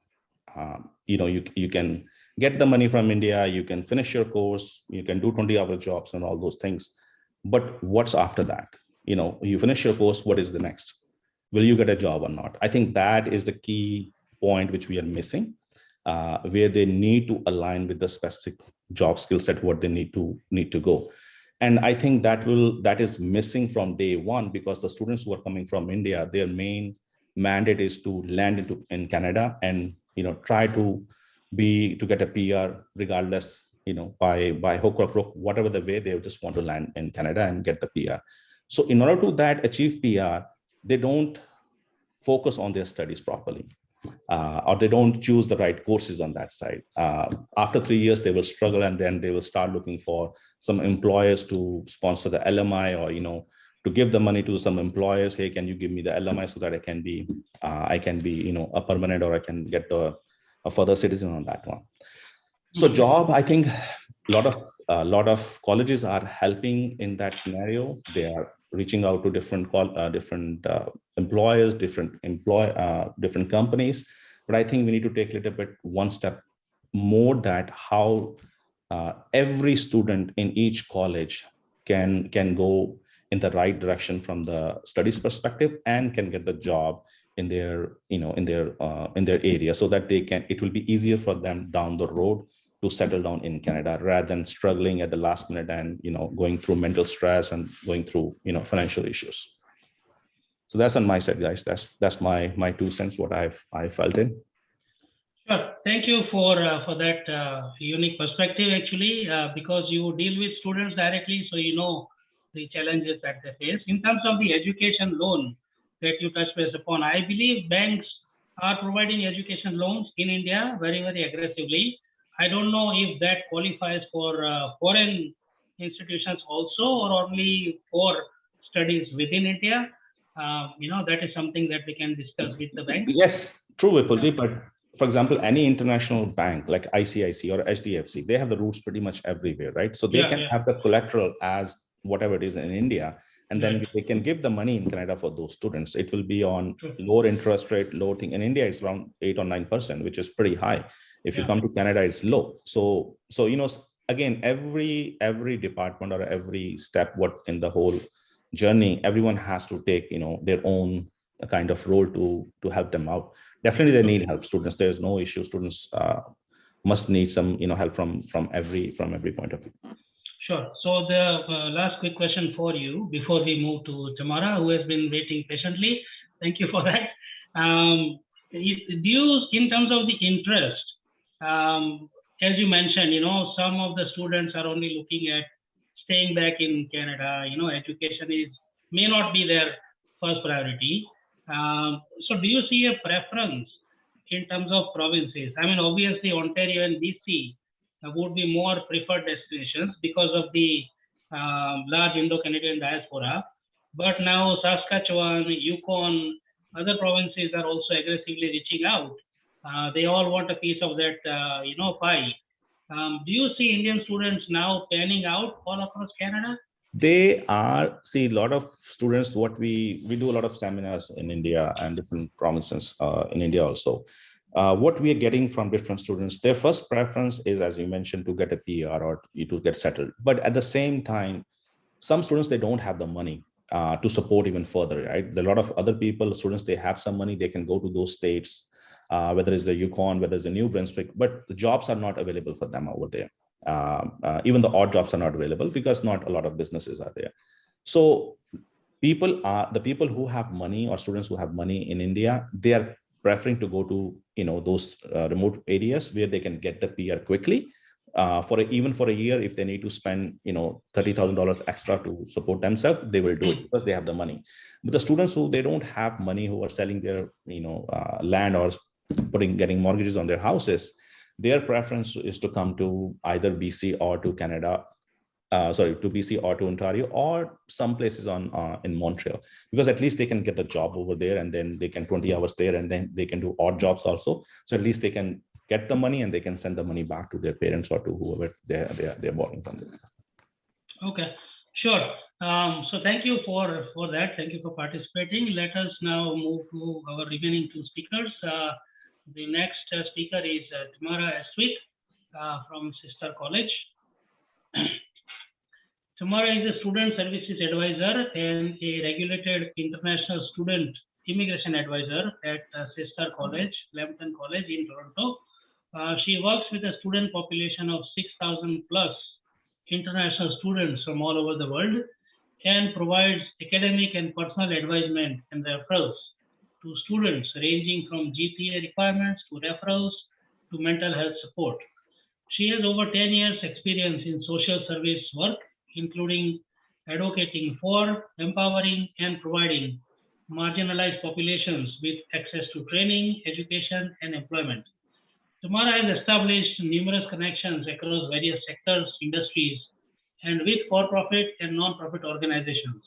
You can get the money from India, you can finish your course, you can do 20-hour jobs and all those things. But what's after that? You finish your course, what is the next? Will you get a job or not? I think that is the key point which we are missing, where they need to align with the specific job skill set, what they need to go. And I think that is missing from day one, because the students who are coming from India, their main mandate is to land in Canada and try to get a PR regardless, by hook or crook, whatever the way, they just want to land in Canada and get the PR. So in order to achieve PR, they don't focus on their studies properly, or they don't choose the right courses on that side. After 3 years, they will struggle, and then they will start looking for some employers to sponsor the LMI, or to give the money to some employers. Hey, can you give me the LMI so that I can be a permanent, or I can get a further citizen on that one. So job, I think a lot of colleges are helping in that scenario. They are reaching out to different employers, different companies. But I think we need to take a little bit one step more, that how every student in each college can go in the right direction from the studies perspective and can get the job in their area, so that it will be easier for them down the road to settle down in Canada, rather than struggling at the last minute and going through mental stress and going through financial issues. So that's on my side, guys. That's my 2 cents, what I felt in. Sure. Thank you for that unique perspective, actually, because you deal with students directly, so the challenges that they face. In terms of the education loan that you touched base upon, I believe banks are providing education loans in India very, very aggressively. I don't know if that qualifies for foreign institutions also, or only for studies within India. That is something that we can discuss with the bank. Yes, true, Vipulji. But for example, any international bank like ICIC or HDFC, they have the roots pretty much everywhere, right? So they can have the collateral as whatever it is in India, and then they can give the money in Canada for those students. It will be on lower interest rate, low thing. In India, it's around 8 or 9%, which is pretty high. If you come to Canada, it's low. So again, every department or every step in the whole journey, everyone has to take their own kind of role to help them out. Definitely, they need help. Students, there's no issue. Students must need some help from every point of view. Sure. So the last quick question for you before we move to Tamara, who has been waiting patiently. Thank you for that. In terms of the interest, as you mentioned, some of the students are only looking at staying back in Canada. Education may not be their first priority. So do you see a preference in terms of provinces? I mean, obviously, Ontario and BC would be more preferred destinations because of the large Indo-Canadian diaspora. But now Saskatchewan, Yukon, other provinces are also aggressively reaching out. They all want a piece of that, pie. Do you see Indian students now panning out all across Canada? They are, a lot of students, we do a lot of seminars in India and different provinces in India also. What we are getting from different students, their first preference is, as you mentioned, to get a PR or to get settled. But at the same time, some students, they don't have the money to support even further, right? There are a lot of other students, they have some money, they can go to those states whether it's the Yukon, whether it's the New Brunswick, but the jobs are not available for them over there. Even the odd jobs are not available because not a lot of businesses are there. So the people who have money, or students who have money in India, they are preferring to go to those remote areas where they can get the PR quickly. Even for a year, if they need to spend $30,000 extra to support themselves, they will do it because they have the money. But the students who they don't have money, who are selling their land or getting mortgages on their houses, their preference is to come to either BC or to Canada. To BC or to Ontario, or some places in Montreal, because at least they can get the job over there, and then they can 20 hours there, and then they can do odd jobs also. So at least they can get the money and they can send the money back to their parents or to whoever they're borrowing from them. Okay, sure. So thank you for that. Thank you for participating. Let us now move to our remaining two speakers. The next speaker is Tamara Estwick from Cestar College. Tamara is a student services advisor and a regulated international student immigration advisor at Cestar College, Lambton College in Toronto. She works with a student population of 6,000 plus international students from all over the world, and provides academic and personal advisement and referrals to students ranging from GPA requirements to referrals to mental health support. She has over 10 years experience in social service work, including advocating for, empowering, and providing marginalized populations with access to training, education, and employment. Tamara has established numerous connections across various sectors, industries, and with for-profit and non-profit organizations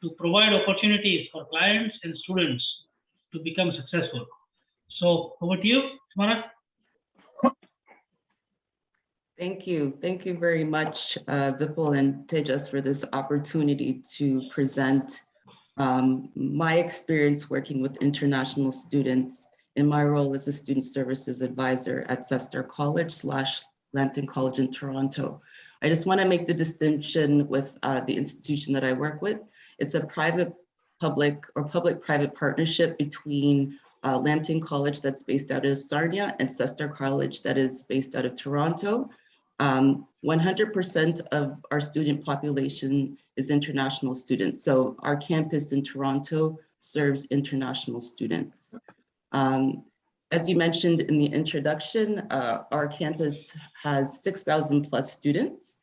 to provide opportunities for clients and students to become successful. So over to you, Tamara. Thank you. Thank you very much, Vipul and Tejas, for this opportunity to present my experience working with international students in my role as a student services advisor at Cestar College / Lambton College in Toronto. I just want to make the distinction with the institution that I work with. It's a private-public or public-private partnership between Lambton College that's based out of Sarnia and Cestar College that is based out of Toronto. 100% of our student population is international students. So our campus in Toronto serves international students. As you mentioned in the introduction, our campus has 6,000 plus students.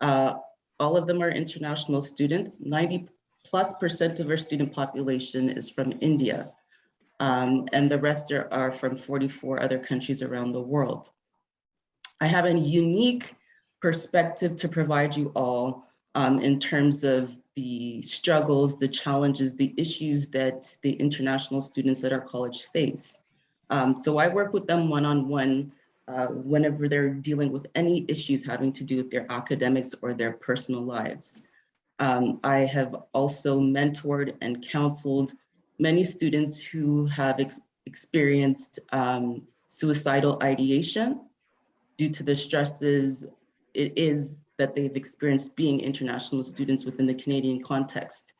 All of them are international students. 90+% of our student population is from India. And the rest are from 44 other countries around the world. I have a unique perspective to provide you all in terms of the struggles, the challenges, the issues that the international students at our college face. So I work with them one-on-one whenever they're dealing with any issues having to do with their academics or their personal lives. I have also mentored and counseled many students who have experienced suicidal ideation due to the stresses it is that they've experienced being international students within the Canadian context.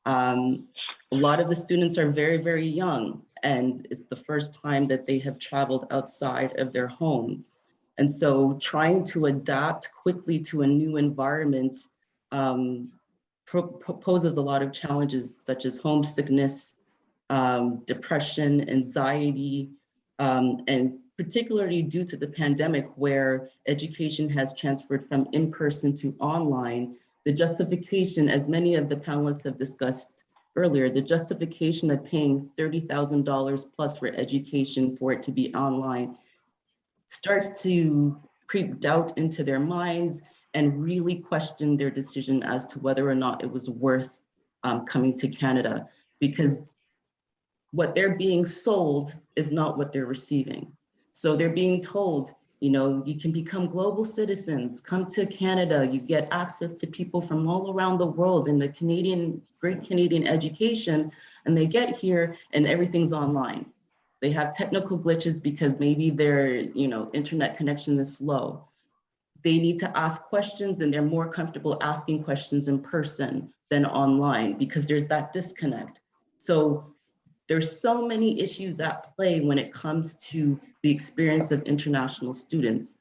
A lot of the students are very, very young, and it's the first time that they have traveled outside of their homes. And so trying to adapt quickly to a new environment poses a lot of challenges, such as homesickness, depression, anxiety, and particularly due to the pandemic, where education has transferred from in-person to online. The justification, as many of the panelists have discussed earlier, the justification of paying $30,000 plus for education for it to be online starts to creep doubt into their minds and really question their decision as to whether or not it was worth coming to Canada, because what they're being sold is not what they're receiving. So they're being told, you can become global citizens, come to Canada, you get access to people from all around the world in the great Canadian education, and they get here and everything's online. They have technical glitches because maybe their internet connection is slow. They need to ask questions, and they're more comfortable asking questions in person than online because there's that disconnect. So There's so many issues at play when it comes to the experience of international students.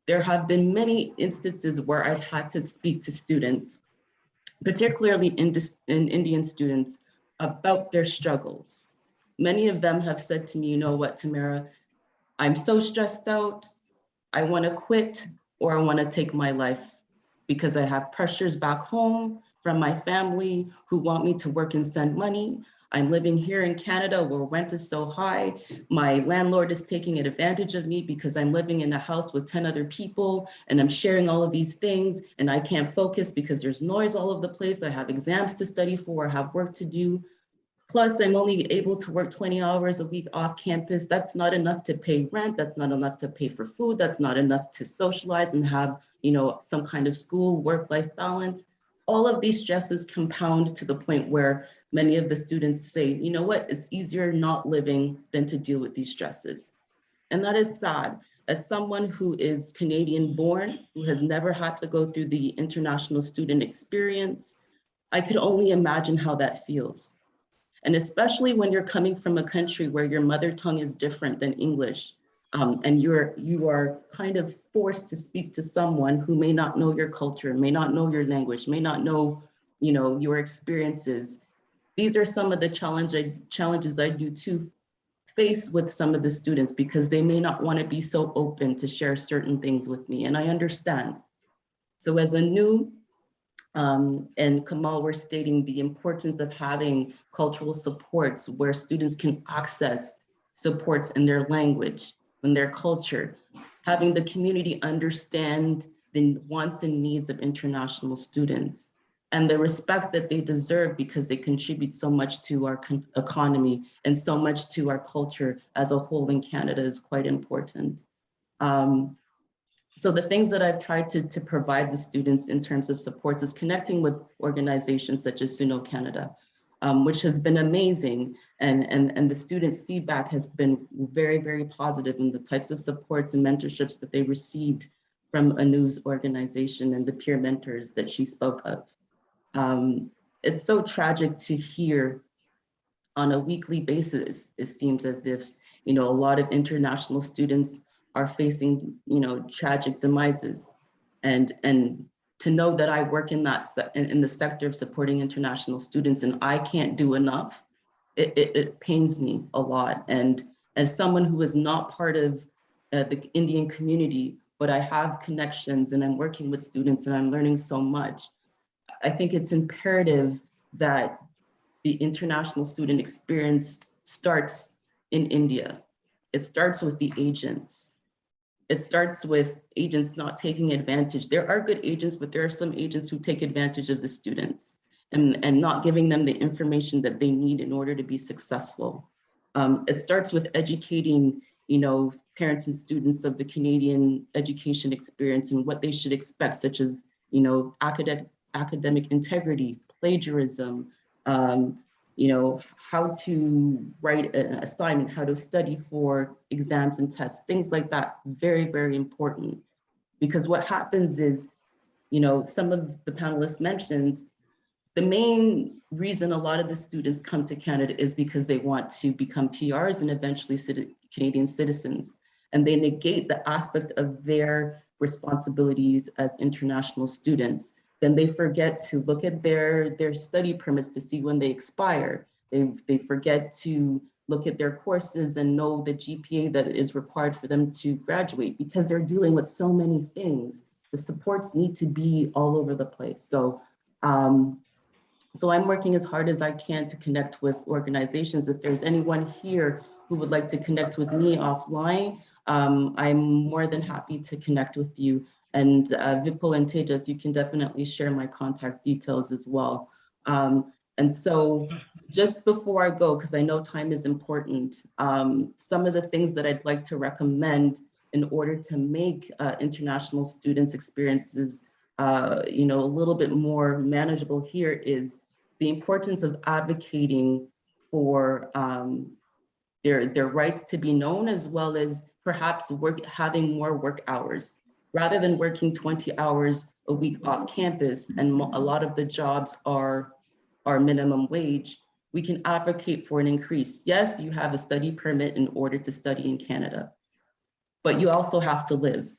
There have been many instances where I've had to speak to students, particularly Indian students, about their struggles. Many of them have said to me, you know what, Tamara, I'm so stressed out, I want to quit, or I want to take my life because I have pressures back home from my family who want me to work and send money. I'm living here in Canada where rent is so high. My landlord is taking advantage of me because I'm living in a house with 10 other people and I'm sharing all of these things and I can't focus because there's noise all over the place. I have exams to study for, I have work to do. Plus, I'm only able to work 20 hours a week off campus. That's not enough to pay rent. That's not enough to pay for food. That's not enough to socialize and have, you know, some kind of school work-life balance. All of these stresses compound to the point where many of the students say, you know what, it's easier not living than to deal with these stresses. And that is sad. As someone who is Canadian born, who has never had to go through the international student experience, I could only imagine how that feels. And especially when you're coming from a country where your mother tongue is different than English, and you are kind of forced to speak to someone who may not know your culture, may not know your language, may not know, you know, your experiences. These are some of the challenges I do too face with some of the students because they may not want to be so open to share certain things with me, and I understand. So as a new and Kamal were stating the importance of having cultural supports where students can access supports in their language, in their culture, having the community understand the wants and needs of international students and the respect that they deserve because they contribute so much to our economy and so much to our culture as a whole in Canada is quite important. So the things that I've tried to provide the students in terms of supports is connecting with organizations such as Sunoh Canada, which has been amazing. And the student feedback has been very, very positive in the types of supports and mentorships that they received from a news organization and the peer mentors that she spoke of. It's so tragic to hear on a weekly basis. It seems as if, you know, a lot of international students are facing, you know, tragic demises, and to know that I work in that in the sector of supporting international students and I can't do enough, it pains me a lot. And as someone who is not part of the Indian community, but I have connections and I'm working with students and I'm learning so much, I think it's imperative that the international student experience starts in India. It starts with the agents. It starts with agents not taking advantage. There are good agents, but there are some agents who take advantage of the students and not giving them the information that they need in order to be successful. It starts with educating, you know, parents and students of the Canadian education experience and what they should expect, such as, you know, academic integrity, plagiarism, you know, how to write an assignment, how to study for exams and tests, things like that. Very, very important. Because what happens is, you know, some of the panelists mentioned, the main reason a lot of the students come to Canada is because they want to become PRs and eventually Canadian citizens. And they negate the aspect of their responsibilities as international students. Then they forget to look at their study permits to see when they expire. They forget to look at their courses and know the GPA that is required for them to graduate because they're dealing with so many things. The supports need to be all over the place. So, so I'm working as hard as I can to connect with organizations. If there's anyone here who would like to connect with me offline, I'm more than happy to connect with you. And Vipul and Tejas, you can definitely share my contact details as well. And so just before I go, because I know time is important, some of the things that I'd like to recommend in order to make international students' experiences you know, a little bit more manageable here is the importance of advocating for their rights to be known, as well as perhaps having more work hours. Rather than working 20 hours a week off campus, and a lot of the jobs are minimum wage, we can advocate for an increase. Yes, you have a study permit in order to study in Canada, but you also have to live.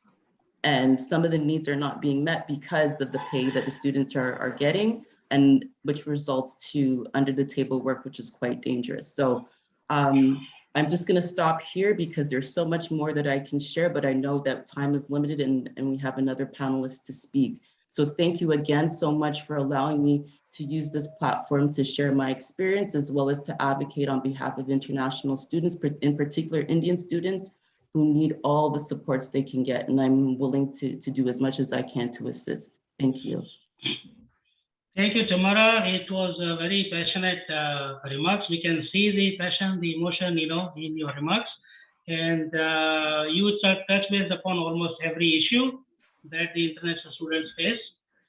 And some of the needs are not being met because of the pay that the students are getting, and which results to under the table work, which is quite dangerous. So I'm just going to stop here because there's so much more that I can share, but I know that time is limited and we have another panelist to speak. So thank you again so much for allowing me to use this platform to share my experience, as well as to advocate on behalf of international students, in particular Indian students, who need all the supports they can get. And I'm willing to do as much as I can to assist. Thank you. Thank you, Tamara. It was a very passionate remarks. We can see the passion, the emotion, in your remarks. And you touch base upon almost every issue that the international students face.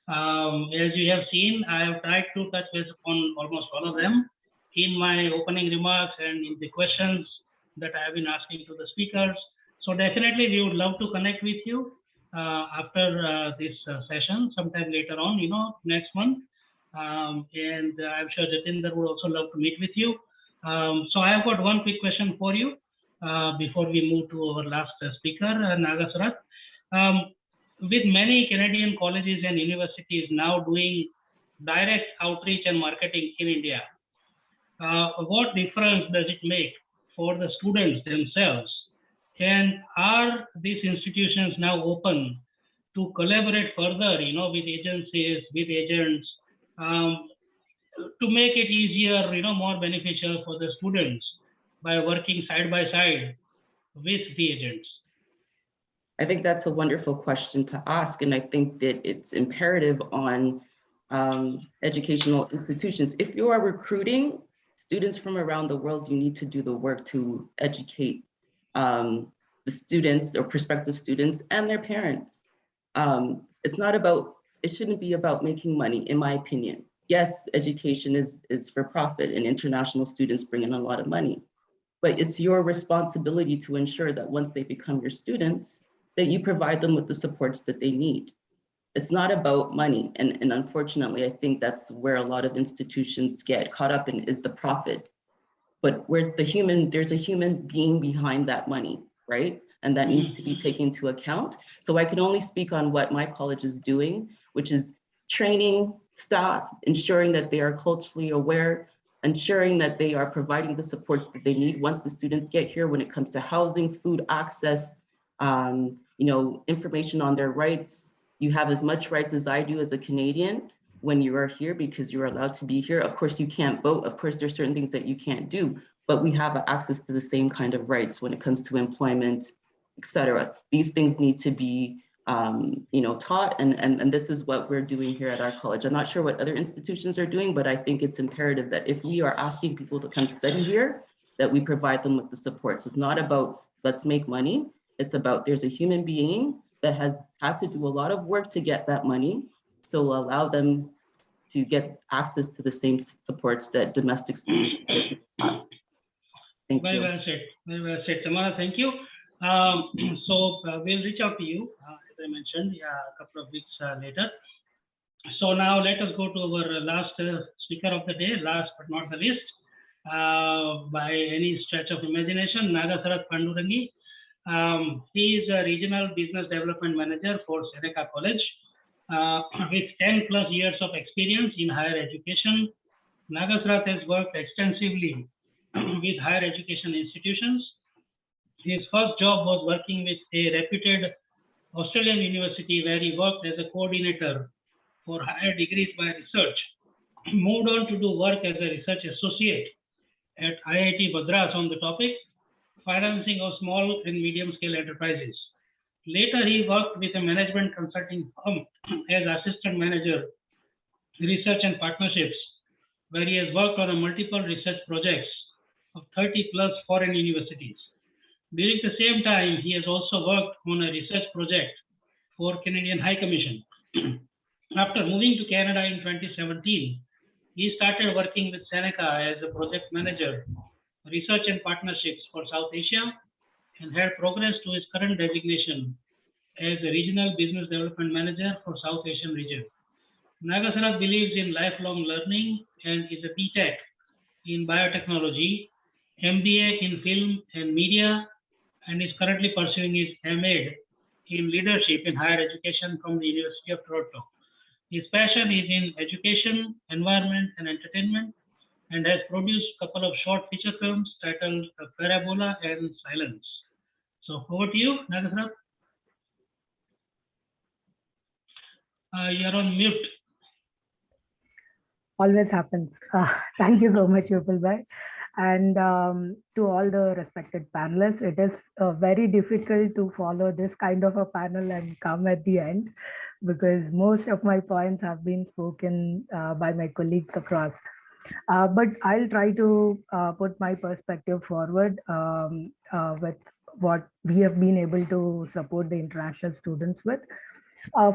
As you have seen, I have tried to touch base upon almost all of them in my opening remarks and in the questions that I have been asking to the speakers. So definitely we would love to connect with you after this session sometime later on, next month. And I'm sure Jatinder would also love to meet with you. So I have got one quick question for you before we move to our last speaker, Nagasarath. With many Canadian colleges and universities now doing direct outreach and marketing in India, what difference does it make for the students themselves? And are these institutions now open to collaborate further, with agencies, with agents, to make it easier, more beneficial for the students by working side by side with the agents? I think that's a wonderful question to ask. And I think that it's imperative on educational institutions. If you are recruiting students from around the world, you need to do the work to educate the students or prospective students and their parents. It shouldn't be about making money, in my opinion. Yes, education is for profit and international students bring in a lot of money, but it's your responsibility to ensure that once they become your students, that you provide them with the supports that they need. It's not about money. And unfortunately, I think that's where a lot of institutions get caught up in, is the profit. But where there's a human being behind that money, right? And that needs to be taken into account. So I can only speak on what my college is doing, which is training staff, ensuring that they are culturally aware, ensuring that they are providing the supports that they need once the students get here when it comes to housing, food access, information on their rights. You have as much rights as I do as a Canadian when you are here, because you're allowed to be here. Of course, you can't vote. Of course, there's certain things that you can't do, but we have access to the same kind of rights when it comes to employment, etc. These things need to be taught, and this is what we're doing here at our college. I'm not sure what other institutions are doing, but I think it's imperative that if we are asking people to come study here, that we provide them with the supports. It's not about let's make money. It's about there's a human being that has had to do a lot of work to get that money. So we'll allow them to get access to the same supports that domestic students get. Thank Very you. well said. Very well said, Tamara. Thank you. So we'll reach out to you, as I mentioned, a couple of weeks later. So now let us go to our last speaker of the day, last but not the least, by any stretch of imagination, Nagasarath Pandurangi. He is a regional business development manager for Seneca College. With 10 plus years of experience in higher education, Nagasarath has worked extensively with higher education institutions. His first job was working with a reputed Australian university where he worked as a coordinator for higher degrees by research. He moved on to do work as a research associate at IIT Madras on the topic financing of small and medium scale enterprises. Later, he worked with a management consulting firm as assistant manager, research and partnerships, where he has worked on multiple research projects of 30 plus foreign universities. During the same time, he has also worked on a research project for Canadian High Commission. After moving to Canada in 2017, he started working with Seneca as a project manager, research and partnerships for South Asia, and had progressed to his current designation as a regional business development manager for South Asian region. Nagasarath believes in lifelong learning and is a BTech in biotechnology, MBA in film and media, and is currently pursuing his MA in leadership in higher education from the University of Toronto. His passion is in education, environment, and entertainment, and has produced a couple of short feature films titled Parabola and Silence. So over to you, Nagasarath. You're on mute. Always happens. Thank you so much, Vipulbhai. And to all the respected panelists, it is very difficult to follow this kind of a panel and come at the end, because most of my points have been spoken by my colleagues across. But I'll try to put my perspective forward with what we have been able to support the international students with.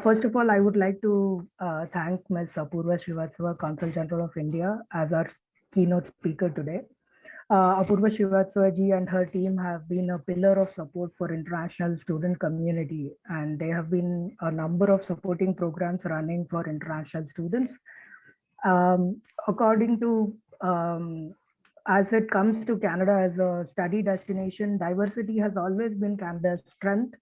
First of all, I would like to thank Ms. Apoorva Srivastava, Consul General of India, as our keynote speaker today. Apoorva Srivastava ji and her team have been a pillar of support for international student community, and there have been a number of supporting programs running for international students. According to, as it comes to Canada as a study destination, diversity has always been Canada's strength.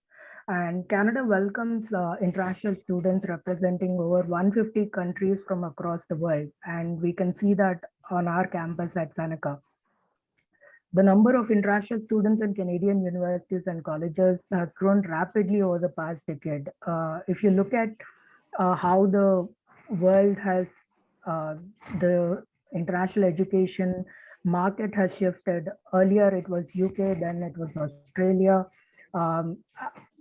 And Canada welcomes international students representing over 150 countries from across the world. And we can see that on our campus at Seneca. The number of international students in Canadian universities and colleges has grown rapidly over the past decade. If you look at how the world has, the international education market has shifted. Earlier it was UK, then it was Australia.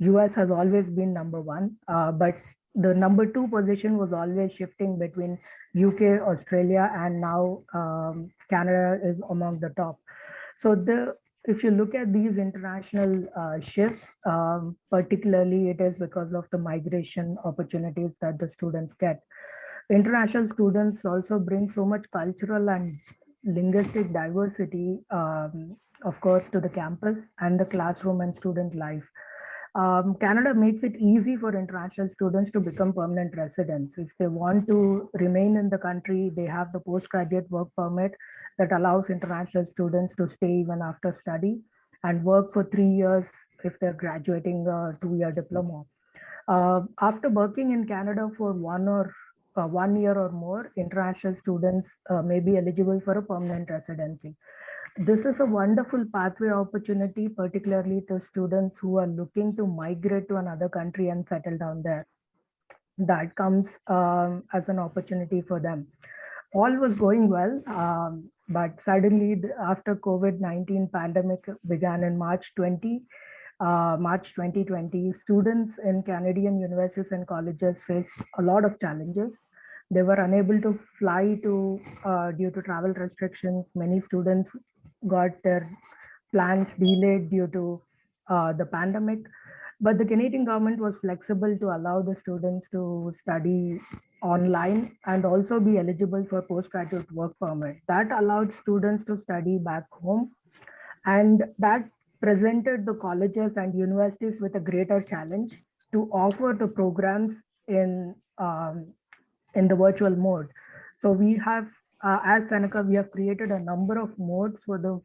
US has always been number one, but the number two position was always shifting between UK, Australia, and now Canada is among the top. So if you look at these international shifts, particularly it is because of the migration opportunities that the students get. International students also bring so much cultural and linguistic diversity, of course, to the campus and the classroom and student life. Canada makes it easy for international students to become permanent residents. If they want to remain in the country, they have the postgraduate work permit that allows international students to stay even after study and work for 3 years if they're graduating a 2-year diploma. After working in Canada for 1 year or more, international students may be eligible for a permanent residency. This is a wonderful pathway opportunity, particularly to students who are looking to migrate to another country and settle down there. That comes as an opportunity for them. All was going well, but suddenly after COVID-19 pandemic began in March 2020, students in Canadian universities and colleges faced a lot of challenges. They were unable to fly due to travel restrictions. Many students got their plans delayed due to the pandemic. But the Canadian government was flexible to allow the students to study online and also be eligible for postgraduate work permit. That allowed students to study back home, and that presented the colleges and universities with a greater challenge to offer the programs in the virtual mode. So we have, as Seneca, we have created a number of modes for the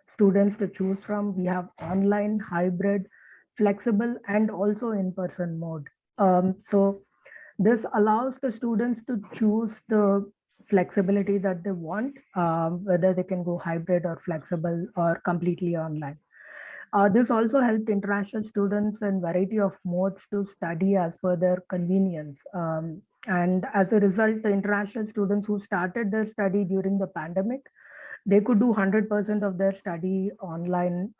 students to choose from. We have online, hybrid, flexible, and also in-person mode. So this allows the students to choose the flexibility that they want, whether they can go hybrid or flexible or completely online. This also helped international students in variety of modes to study as per their convenience. And as a result, the international students who started their study during the pandemic, they could do 100% of their study online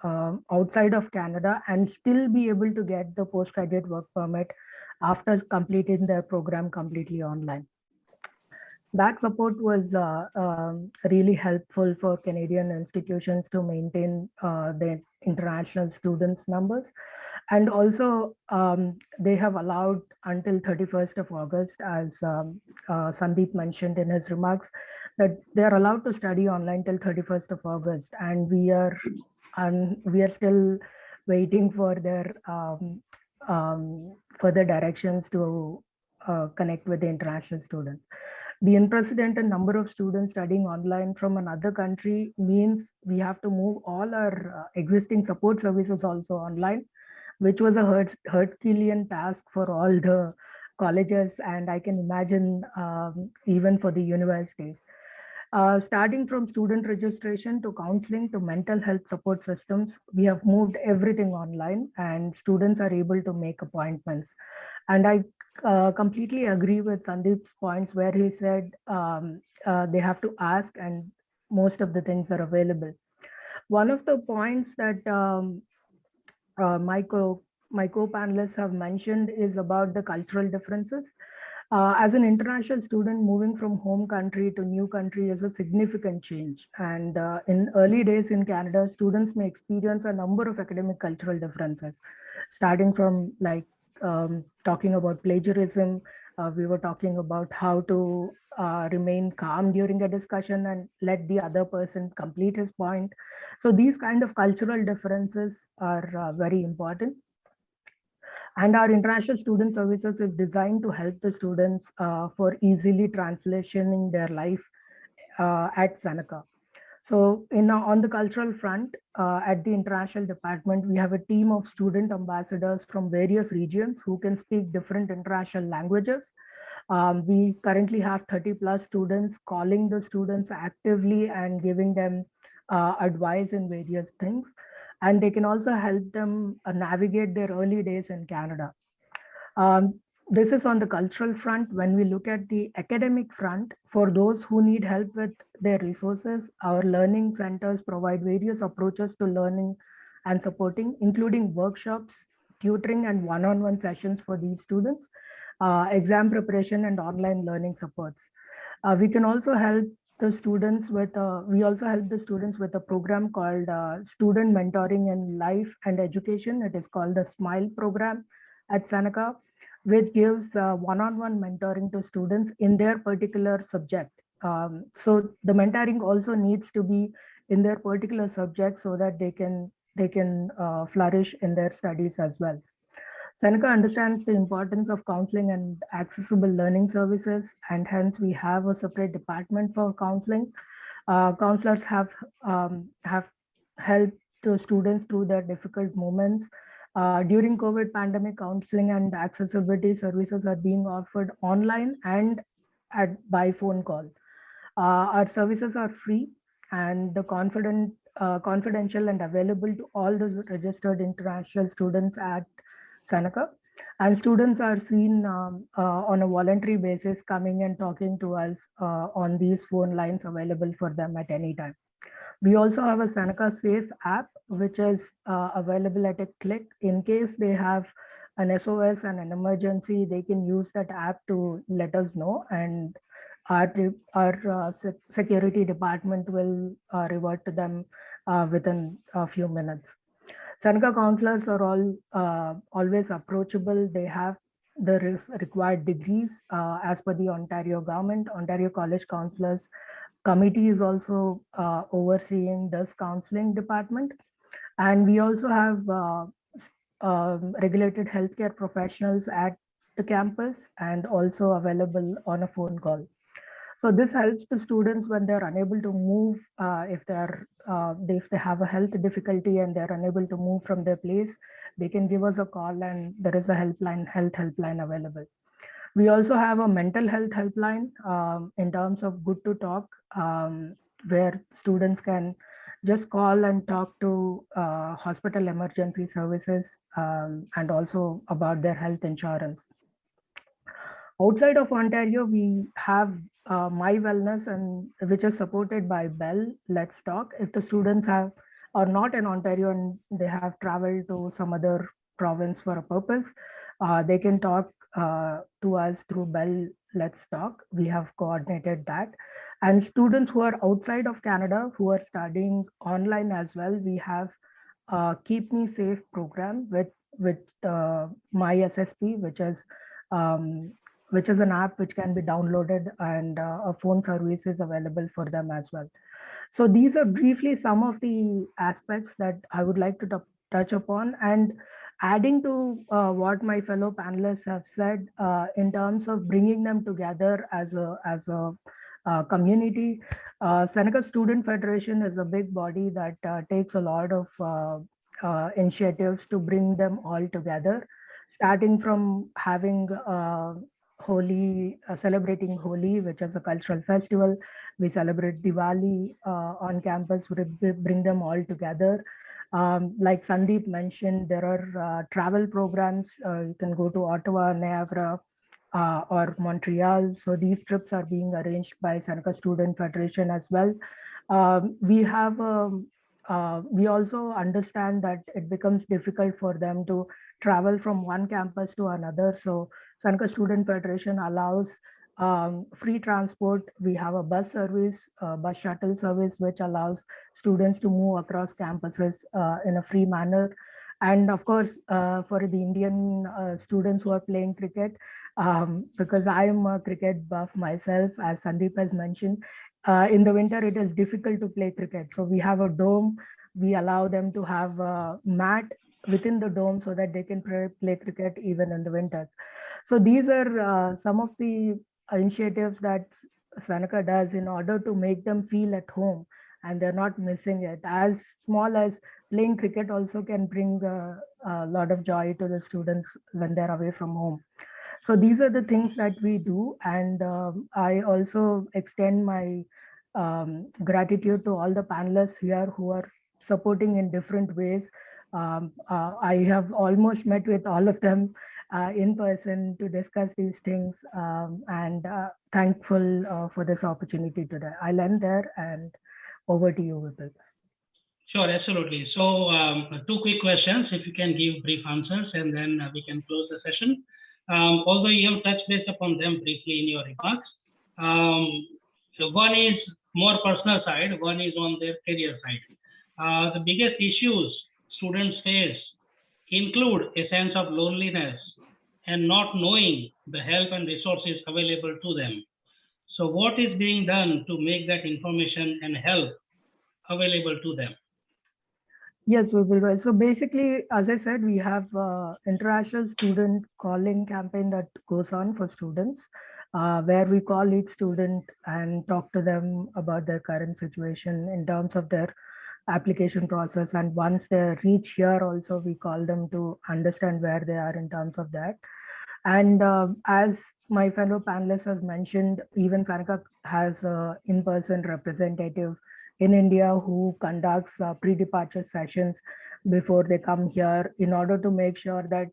outside of Canada and still be able to get the postgraduate work permit after completing their program completely online. That support was really helpful for Canadian institutions to maintain the international students numbers. And also they have allowed until 31st of August, as Sandeep mentioned in his remarks, that they are allowed to study online till 31st of August. And we are still waiting for their further directions to connect with the international students. The unprecedented number of students studying online from another country means we have to move all our existing support services also online, which was a Herculean task for all the colleges, and I can imagine even for the universities. Starting from student registration to counseling to mental health support systems, we have moved everything online and students are able to make appointments. And I completely agree with Sandeep's points where he said they have to ask and most of the things are available. One of the points that my co-panelists have mentioned is about the cultural differences. As an international student, moving from home country to new country is a significant change. And in early days in Canada, students may experience a number of academic cultural differences, starting from like talking about plagiarism. We were talking about how to remain calm during a discussion and let the other person complete his point. So these kind of cultural differences are very important. And our international student services is designed to help the students for easily translationing their life at Seneca. So on the cultural front, at the international department, we have a team of student ambassadors from various regions who can speak different international languages. We currently have 30+ students calling the students actively and giving them advice in various things. And they can also help them navigate their early days in Canada. This is on the cultural front. When we look at the academic front, for those who need help with their resources, our learning centers provide various approaches to learning and supporting, including workshops, tutoring, and one-on-one sessions for these students, exam preparation, and online learning supports. We can also help the students with a program called Student Mentoring in Life and Education. It is called the SMILE program at Seneca, which gives one-on-one mentoring to students in their particular subject. So the mentoring also needs to be in their particular subject so that they can flourish in their studies as well. Seneca understands the importance of counseling and accessible learning services, and hence we have a separate department for counseling. Counselors have helped the students through their difficult moments. During COVID pandemic, counseling and accessibility services are being offered online and by phone call. Our services are free and confidential and available to all the registered international students at Seneca. And students are seen on a voluntary basis coming and talking to us on these phone lines available for them at any time. We also have a Seneca Safe app, which is available at a click. In case they have an SOS and an emergency, they can use that app to let us know, and our security department will revert to them within a few minutes. Seneca counselors are all always approachable. They have the required degrees as per the Ontario government. Ontario College Counselors Committee is also overseeing this counseling department. And we also have regulated healthcare professionals at the campus and also available on a phone call. So this helps the students when they're unable to move, if they have a health difficulty and they're unable to move from their place, they can give us a call and there is a health helpline available. We also have a mental health helpline in terms of Good to Talk, where students can just call and talk to hospital emergency services and also about their health insurance. Outside of Ontario, we have My Wellness, and which is supported by Bell Let's Talk. If the students are not in Ontario and they have traveled to some other province for a purpose, they can talk to us through Bell Let's Talk. We have coordinated that. And students who are outside of Canada who are studying online as well, we have Keep Me Safe program with My SSP, which is an app which can be downloaded, and a phone service is available for them as well. So these are briefly some of the aspects that I would like to touch upon. And Adding to what my fellow panelists have said in terms of bringing them together as a community, Seneca Student Federation is a big body that takes a lot of initiatives to bring them all together, starting from having Holi, celebrating Holi, which is a cultural festival. We celebrate Diwali on campus, we bring them all together. Like Sandeep mentioned, there are travel programs. You can go to Ottawa, Niagara, or Montreal. So these trips are being arranged by Seneca Student Federation as well. We also understand that it becomes difficult for them to travel from one campus to another. So Seneca Student Federation allows free transport. We have a bus service, bus shuttle service, which allows students to move across campuses in a free manner. And of course, for the Indian students who are playing cricket, because I am a cricket buff myself, as Sandeep has mentioned, in the winter, it is difficult to play cricket. So we have a dome. We allow them to have a mat within the dome so that they can play cricket even in the winters. So these are some of the initiatives that Seneca does in order to make them feel at home and they're not missing it. As small as playing cricket also can bring a lot of joy to the students when they're away from home. So these are the things that we do. And I also extend my gratitude to all the panelists here who are supporting in different ways. I have almost met with all of them in person to discuss these things, and thankful for this opportunity today. I'll end there and over to you, Vipul. Sure, absolutely. So two quick questions, if you can give brief answers, and then we can close the session. Although you have touched base upon them briefly in your remarks. So one is more personal side, one is on their career side. The biggest issues students face include a sense of loneliness and not knowing the help and resources available to them. So what is being done to make that information and help available to them? Yes, we will. So basically, as I said, we have international student calling campaign that goes on for students, where we call each student and talk to them about their current situation in terms of their application process. And once they reach here also, we call them to understand where they are in terms of that. And as my fellow panelists have mentioned, even Seneca has an in-person representative in India who conducts pre-departure sessions before they come here in order to make sure that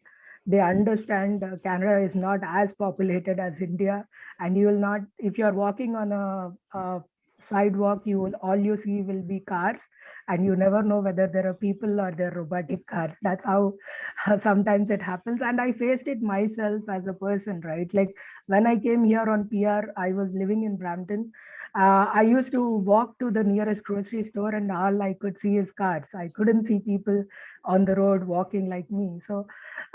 they understand Canada is not as populated as India. And you will not, if you're walking on a sidewalk, all you see will be cars, and you never know whether there are people or they're robotic cars. That's how sometimes it happens. And I faced it myself as a person, right? Like when I came here on PR, I was living in Brampton. I used to walk to the nearest grocery store and all I could see is cars. I couldn't see people on the road walking like me. So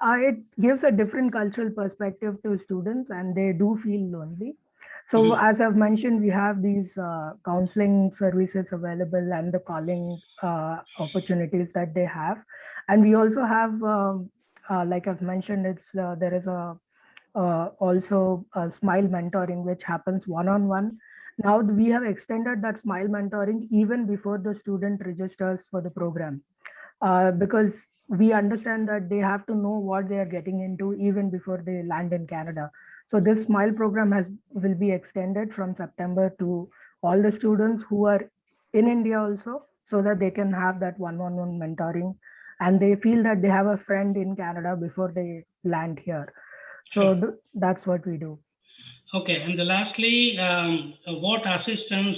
it gives a different cultural perspective to students and they do feel lonely. So as I've mentioned, we have these counseling services available and the calling opportunities that they have. And we also have, like I've mentioned, there is also a smile mentoring, which happens one-on-one. Now we have extended that smile mentoring even before the student registers for the program, because we understand that they have to know what they are getting into even before they land in Canada. So this smile program will be extended from September to all the students who are in India also, so that they can have that one-on-one mentoring and they feel that they have a friend in Canada before they land here. So that's what we do. Okay, and lastly, what assistance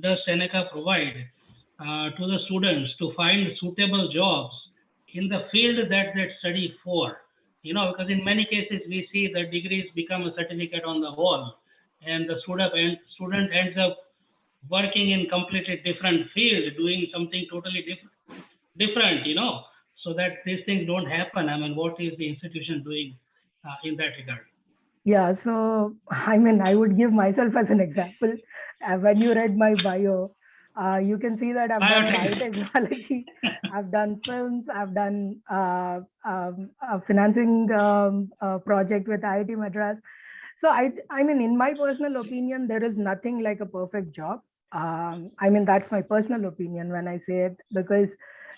does Seneca provide to the students to find suitable jobs in the field that they study for? You know, because in many cases we see that degrees become a certificate on the wall, and the student ends up working in completely different field, doing something totally different, you know, so that these things don't happen. I mean, what is the institution doing in that regard? Yeah, so I mean, I would give myself as an example. When you read my bio, You can see that I've done Biotechnology. biotechnology, I've done films, I've done a financing project with IIT Madras. So I mean, in my personal opinion, there is nothing like a perfect job. I mean, that's my personal opinion when I say it, because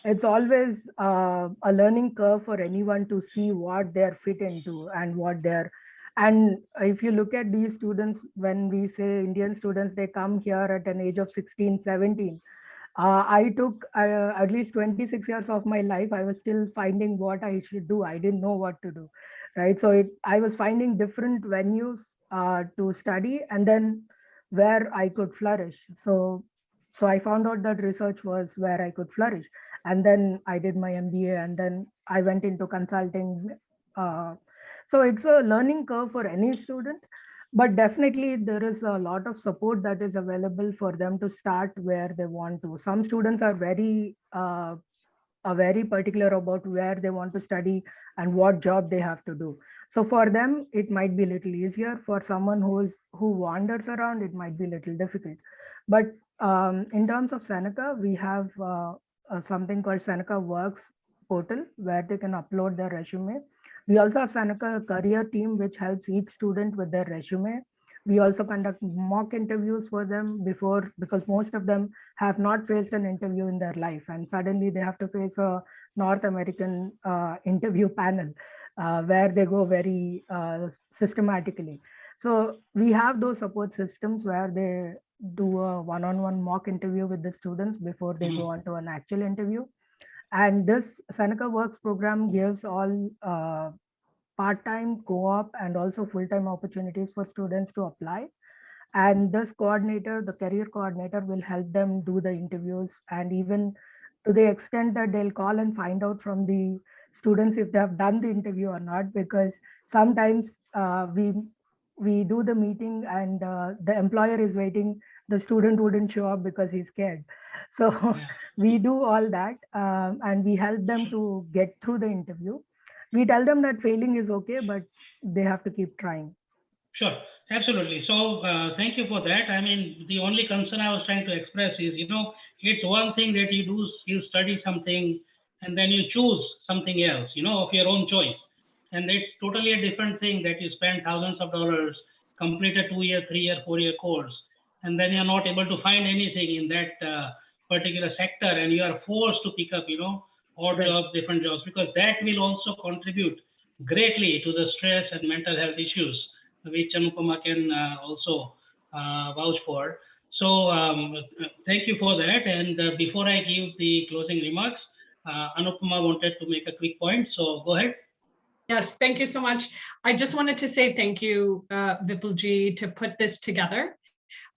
it's always a learning curve for anyone to see what they're fit into and what they're. And if you look at these students, when we say Indian students, they come here at an age of 16, 17. I took at least 26 years of my life. I was still finding what I should do. I didn't know what to do, right? So I was finding different venues to study, and then where I could flourish. So I found out that research was where I could flourish. And then I did my MBA, and then I went into consulting. So it's a learning curve for any student, but definitely there is a lot of support that is available for them to start where they want to. Some students are very particular about where they want to study and what job they have to do. So for them, it might be a little easier. For someone who wanders around, it might be a little difficult. But in terms of Seneca, we have something called Seneca Works portal where they can upload their resume. We also have Seneca career team, which helps each student with their resume. We also conduct mock interviews for them before, because most of them have not faced an interview in their life, and suddenly they have to face a North American interview panel where they go very systematically. So we have those support systems where they do a one-on-one mock interview with the students before they go on to an actual interview. And this Seneca Works program gives all part-time, co-op, and also full-time opportunities for students to apply. And this coordinator, the career coordinator, will help them do the interviews, and even to the extent that they'll call and find out from the students if they have done the interview or not, because sometimes we do the meeting and the employer is waiting, the student wouldn't show up because he's scared. So we do all that, and we help them to get through the interview. We tell them that failing is okay, but they have to keep trying. Sure, absolutely. So thank you for that. I mean, the only concern I was trying to express is, it's one thing that you study something and then you choose something else, of your own choice. And it's totally a different thing that you spend thousands of dollars, complete a 2-year, 3-year, 4-year course, and then you're not able to find anything in that particular sector, and you are forced to pick up, odd jobs, different jobs, because that will also contribute greatly to the stress and mental health issues, which Anupma can also vouch for. So thank you for that. And before I give the closing remarks, Anupma wanted to make a quick point. So go ahead. Yes, thank you so much. I just wanted to say thank you, Vipulji, to put this together.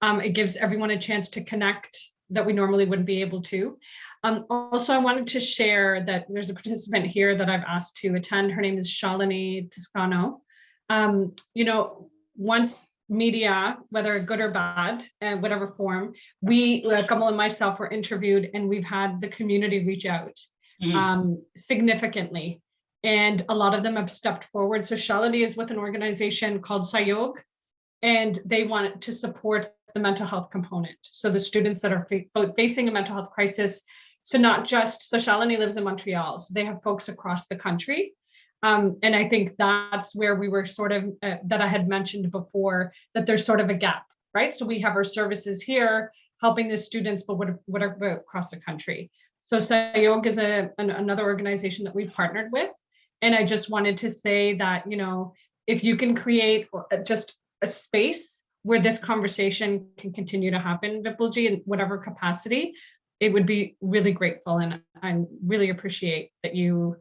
It gives everyone a chance to connect that we normally wouldn't be able to. Also, I wanted to share that there's a participant here that I've asked to attend. Her name is Shalini Toscano. Once media, whether good or bad, and whatever form, we, Kamal and myself, were interviewed, and we've had the community reach out significantly. And a lot of them have stepped forward. So Shalini is with an organization called Sayog, and they want to support the mental health component. So the students that are facing a mental health crisis, so Shalini lives in Montreal, so they have folks across the country. And I think that's where we were sort of, that I had mentioned before, that there's sort of a gap, right? So we have our services here helping the students, but what about across the country? So Sayog is another organization that we've partnered with. And I just wanted to say that, if you can create just a space where this conversation can continue to happen, Vipulji, in whatever capacity, it would be really grateful. And I really appreciate that you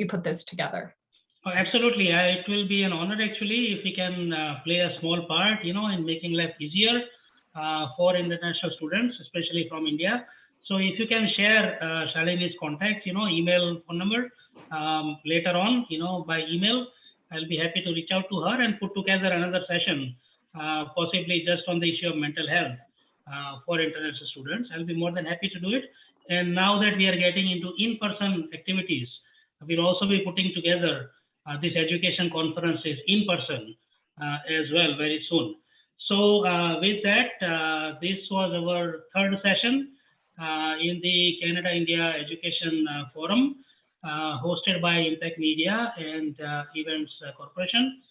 put this together. Oh, absolutely. It will be an honor, actually, if we can play a small part, in making life easier for international students, especially from India. So if you can share Shalini's contact, email, phone number later on, by email, I'll be happy to reach out to her and put together another session, possibly just on the issue of mental health for international students. I'll be more than happy to do it. And now that we are getting into in-person activities, we'll also be putting together these education conferences in person as well very soon. So with that, this was our third session. in the Canada-India Education Forum, hosted by Impact Media and Events Corporation.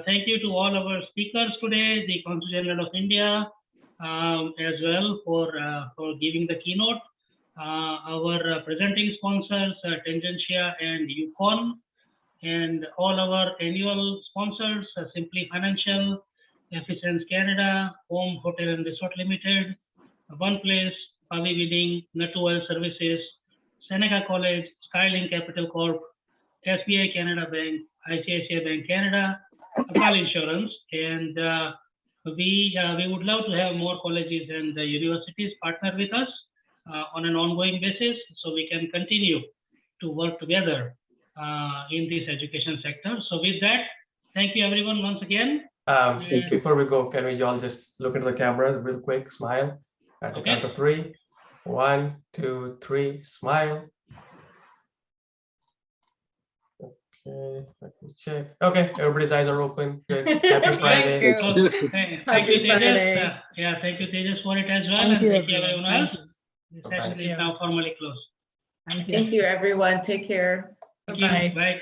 Thank you to all our speakers today, the Consul General of India, as well for giving the keynote. Our presenting sponsors, Tangentia and Yukon, and all our annual sponsors, Simply Financial, Efficiency Canada, Home Hotel and Resort Limited, One Place, Pavi Wedding, Natu Oil Services, Seneca College, Skylink Capital Corp, SBI Canada Bank, ICICI Bank Canada, Akal Insurance, and we would love to have more colleges and universities partner with us on an ongoing basis, so we can continue to work together in this education sector. So with that, thank you everyone once again. Before we go, can we all just look into the cameras real quick, smile at the count of 3. 1, 2, 3, smile. Okay, let me check. Okay, everybody's eyes are open. Good. Happy Friday. Thank you, Tejas. Yeah, thank you, Tejas, for it as well. Thank you, and thank you everyone everyone. else. This session is now formally closed. Thank you. Thank you, everyone. Take care. Thank you. Bye.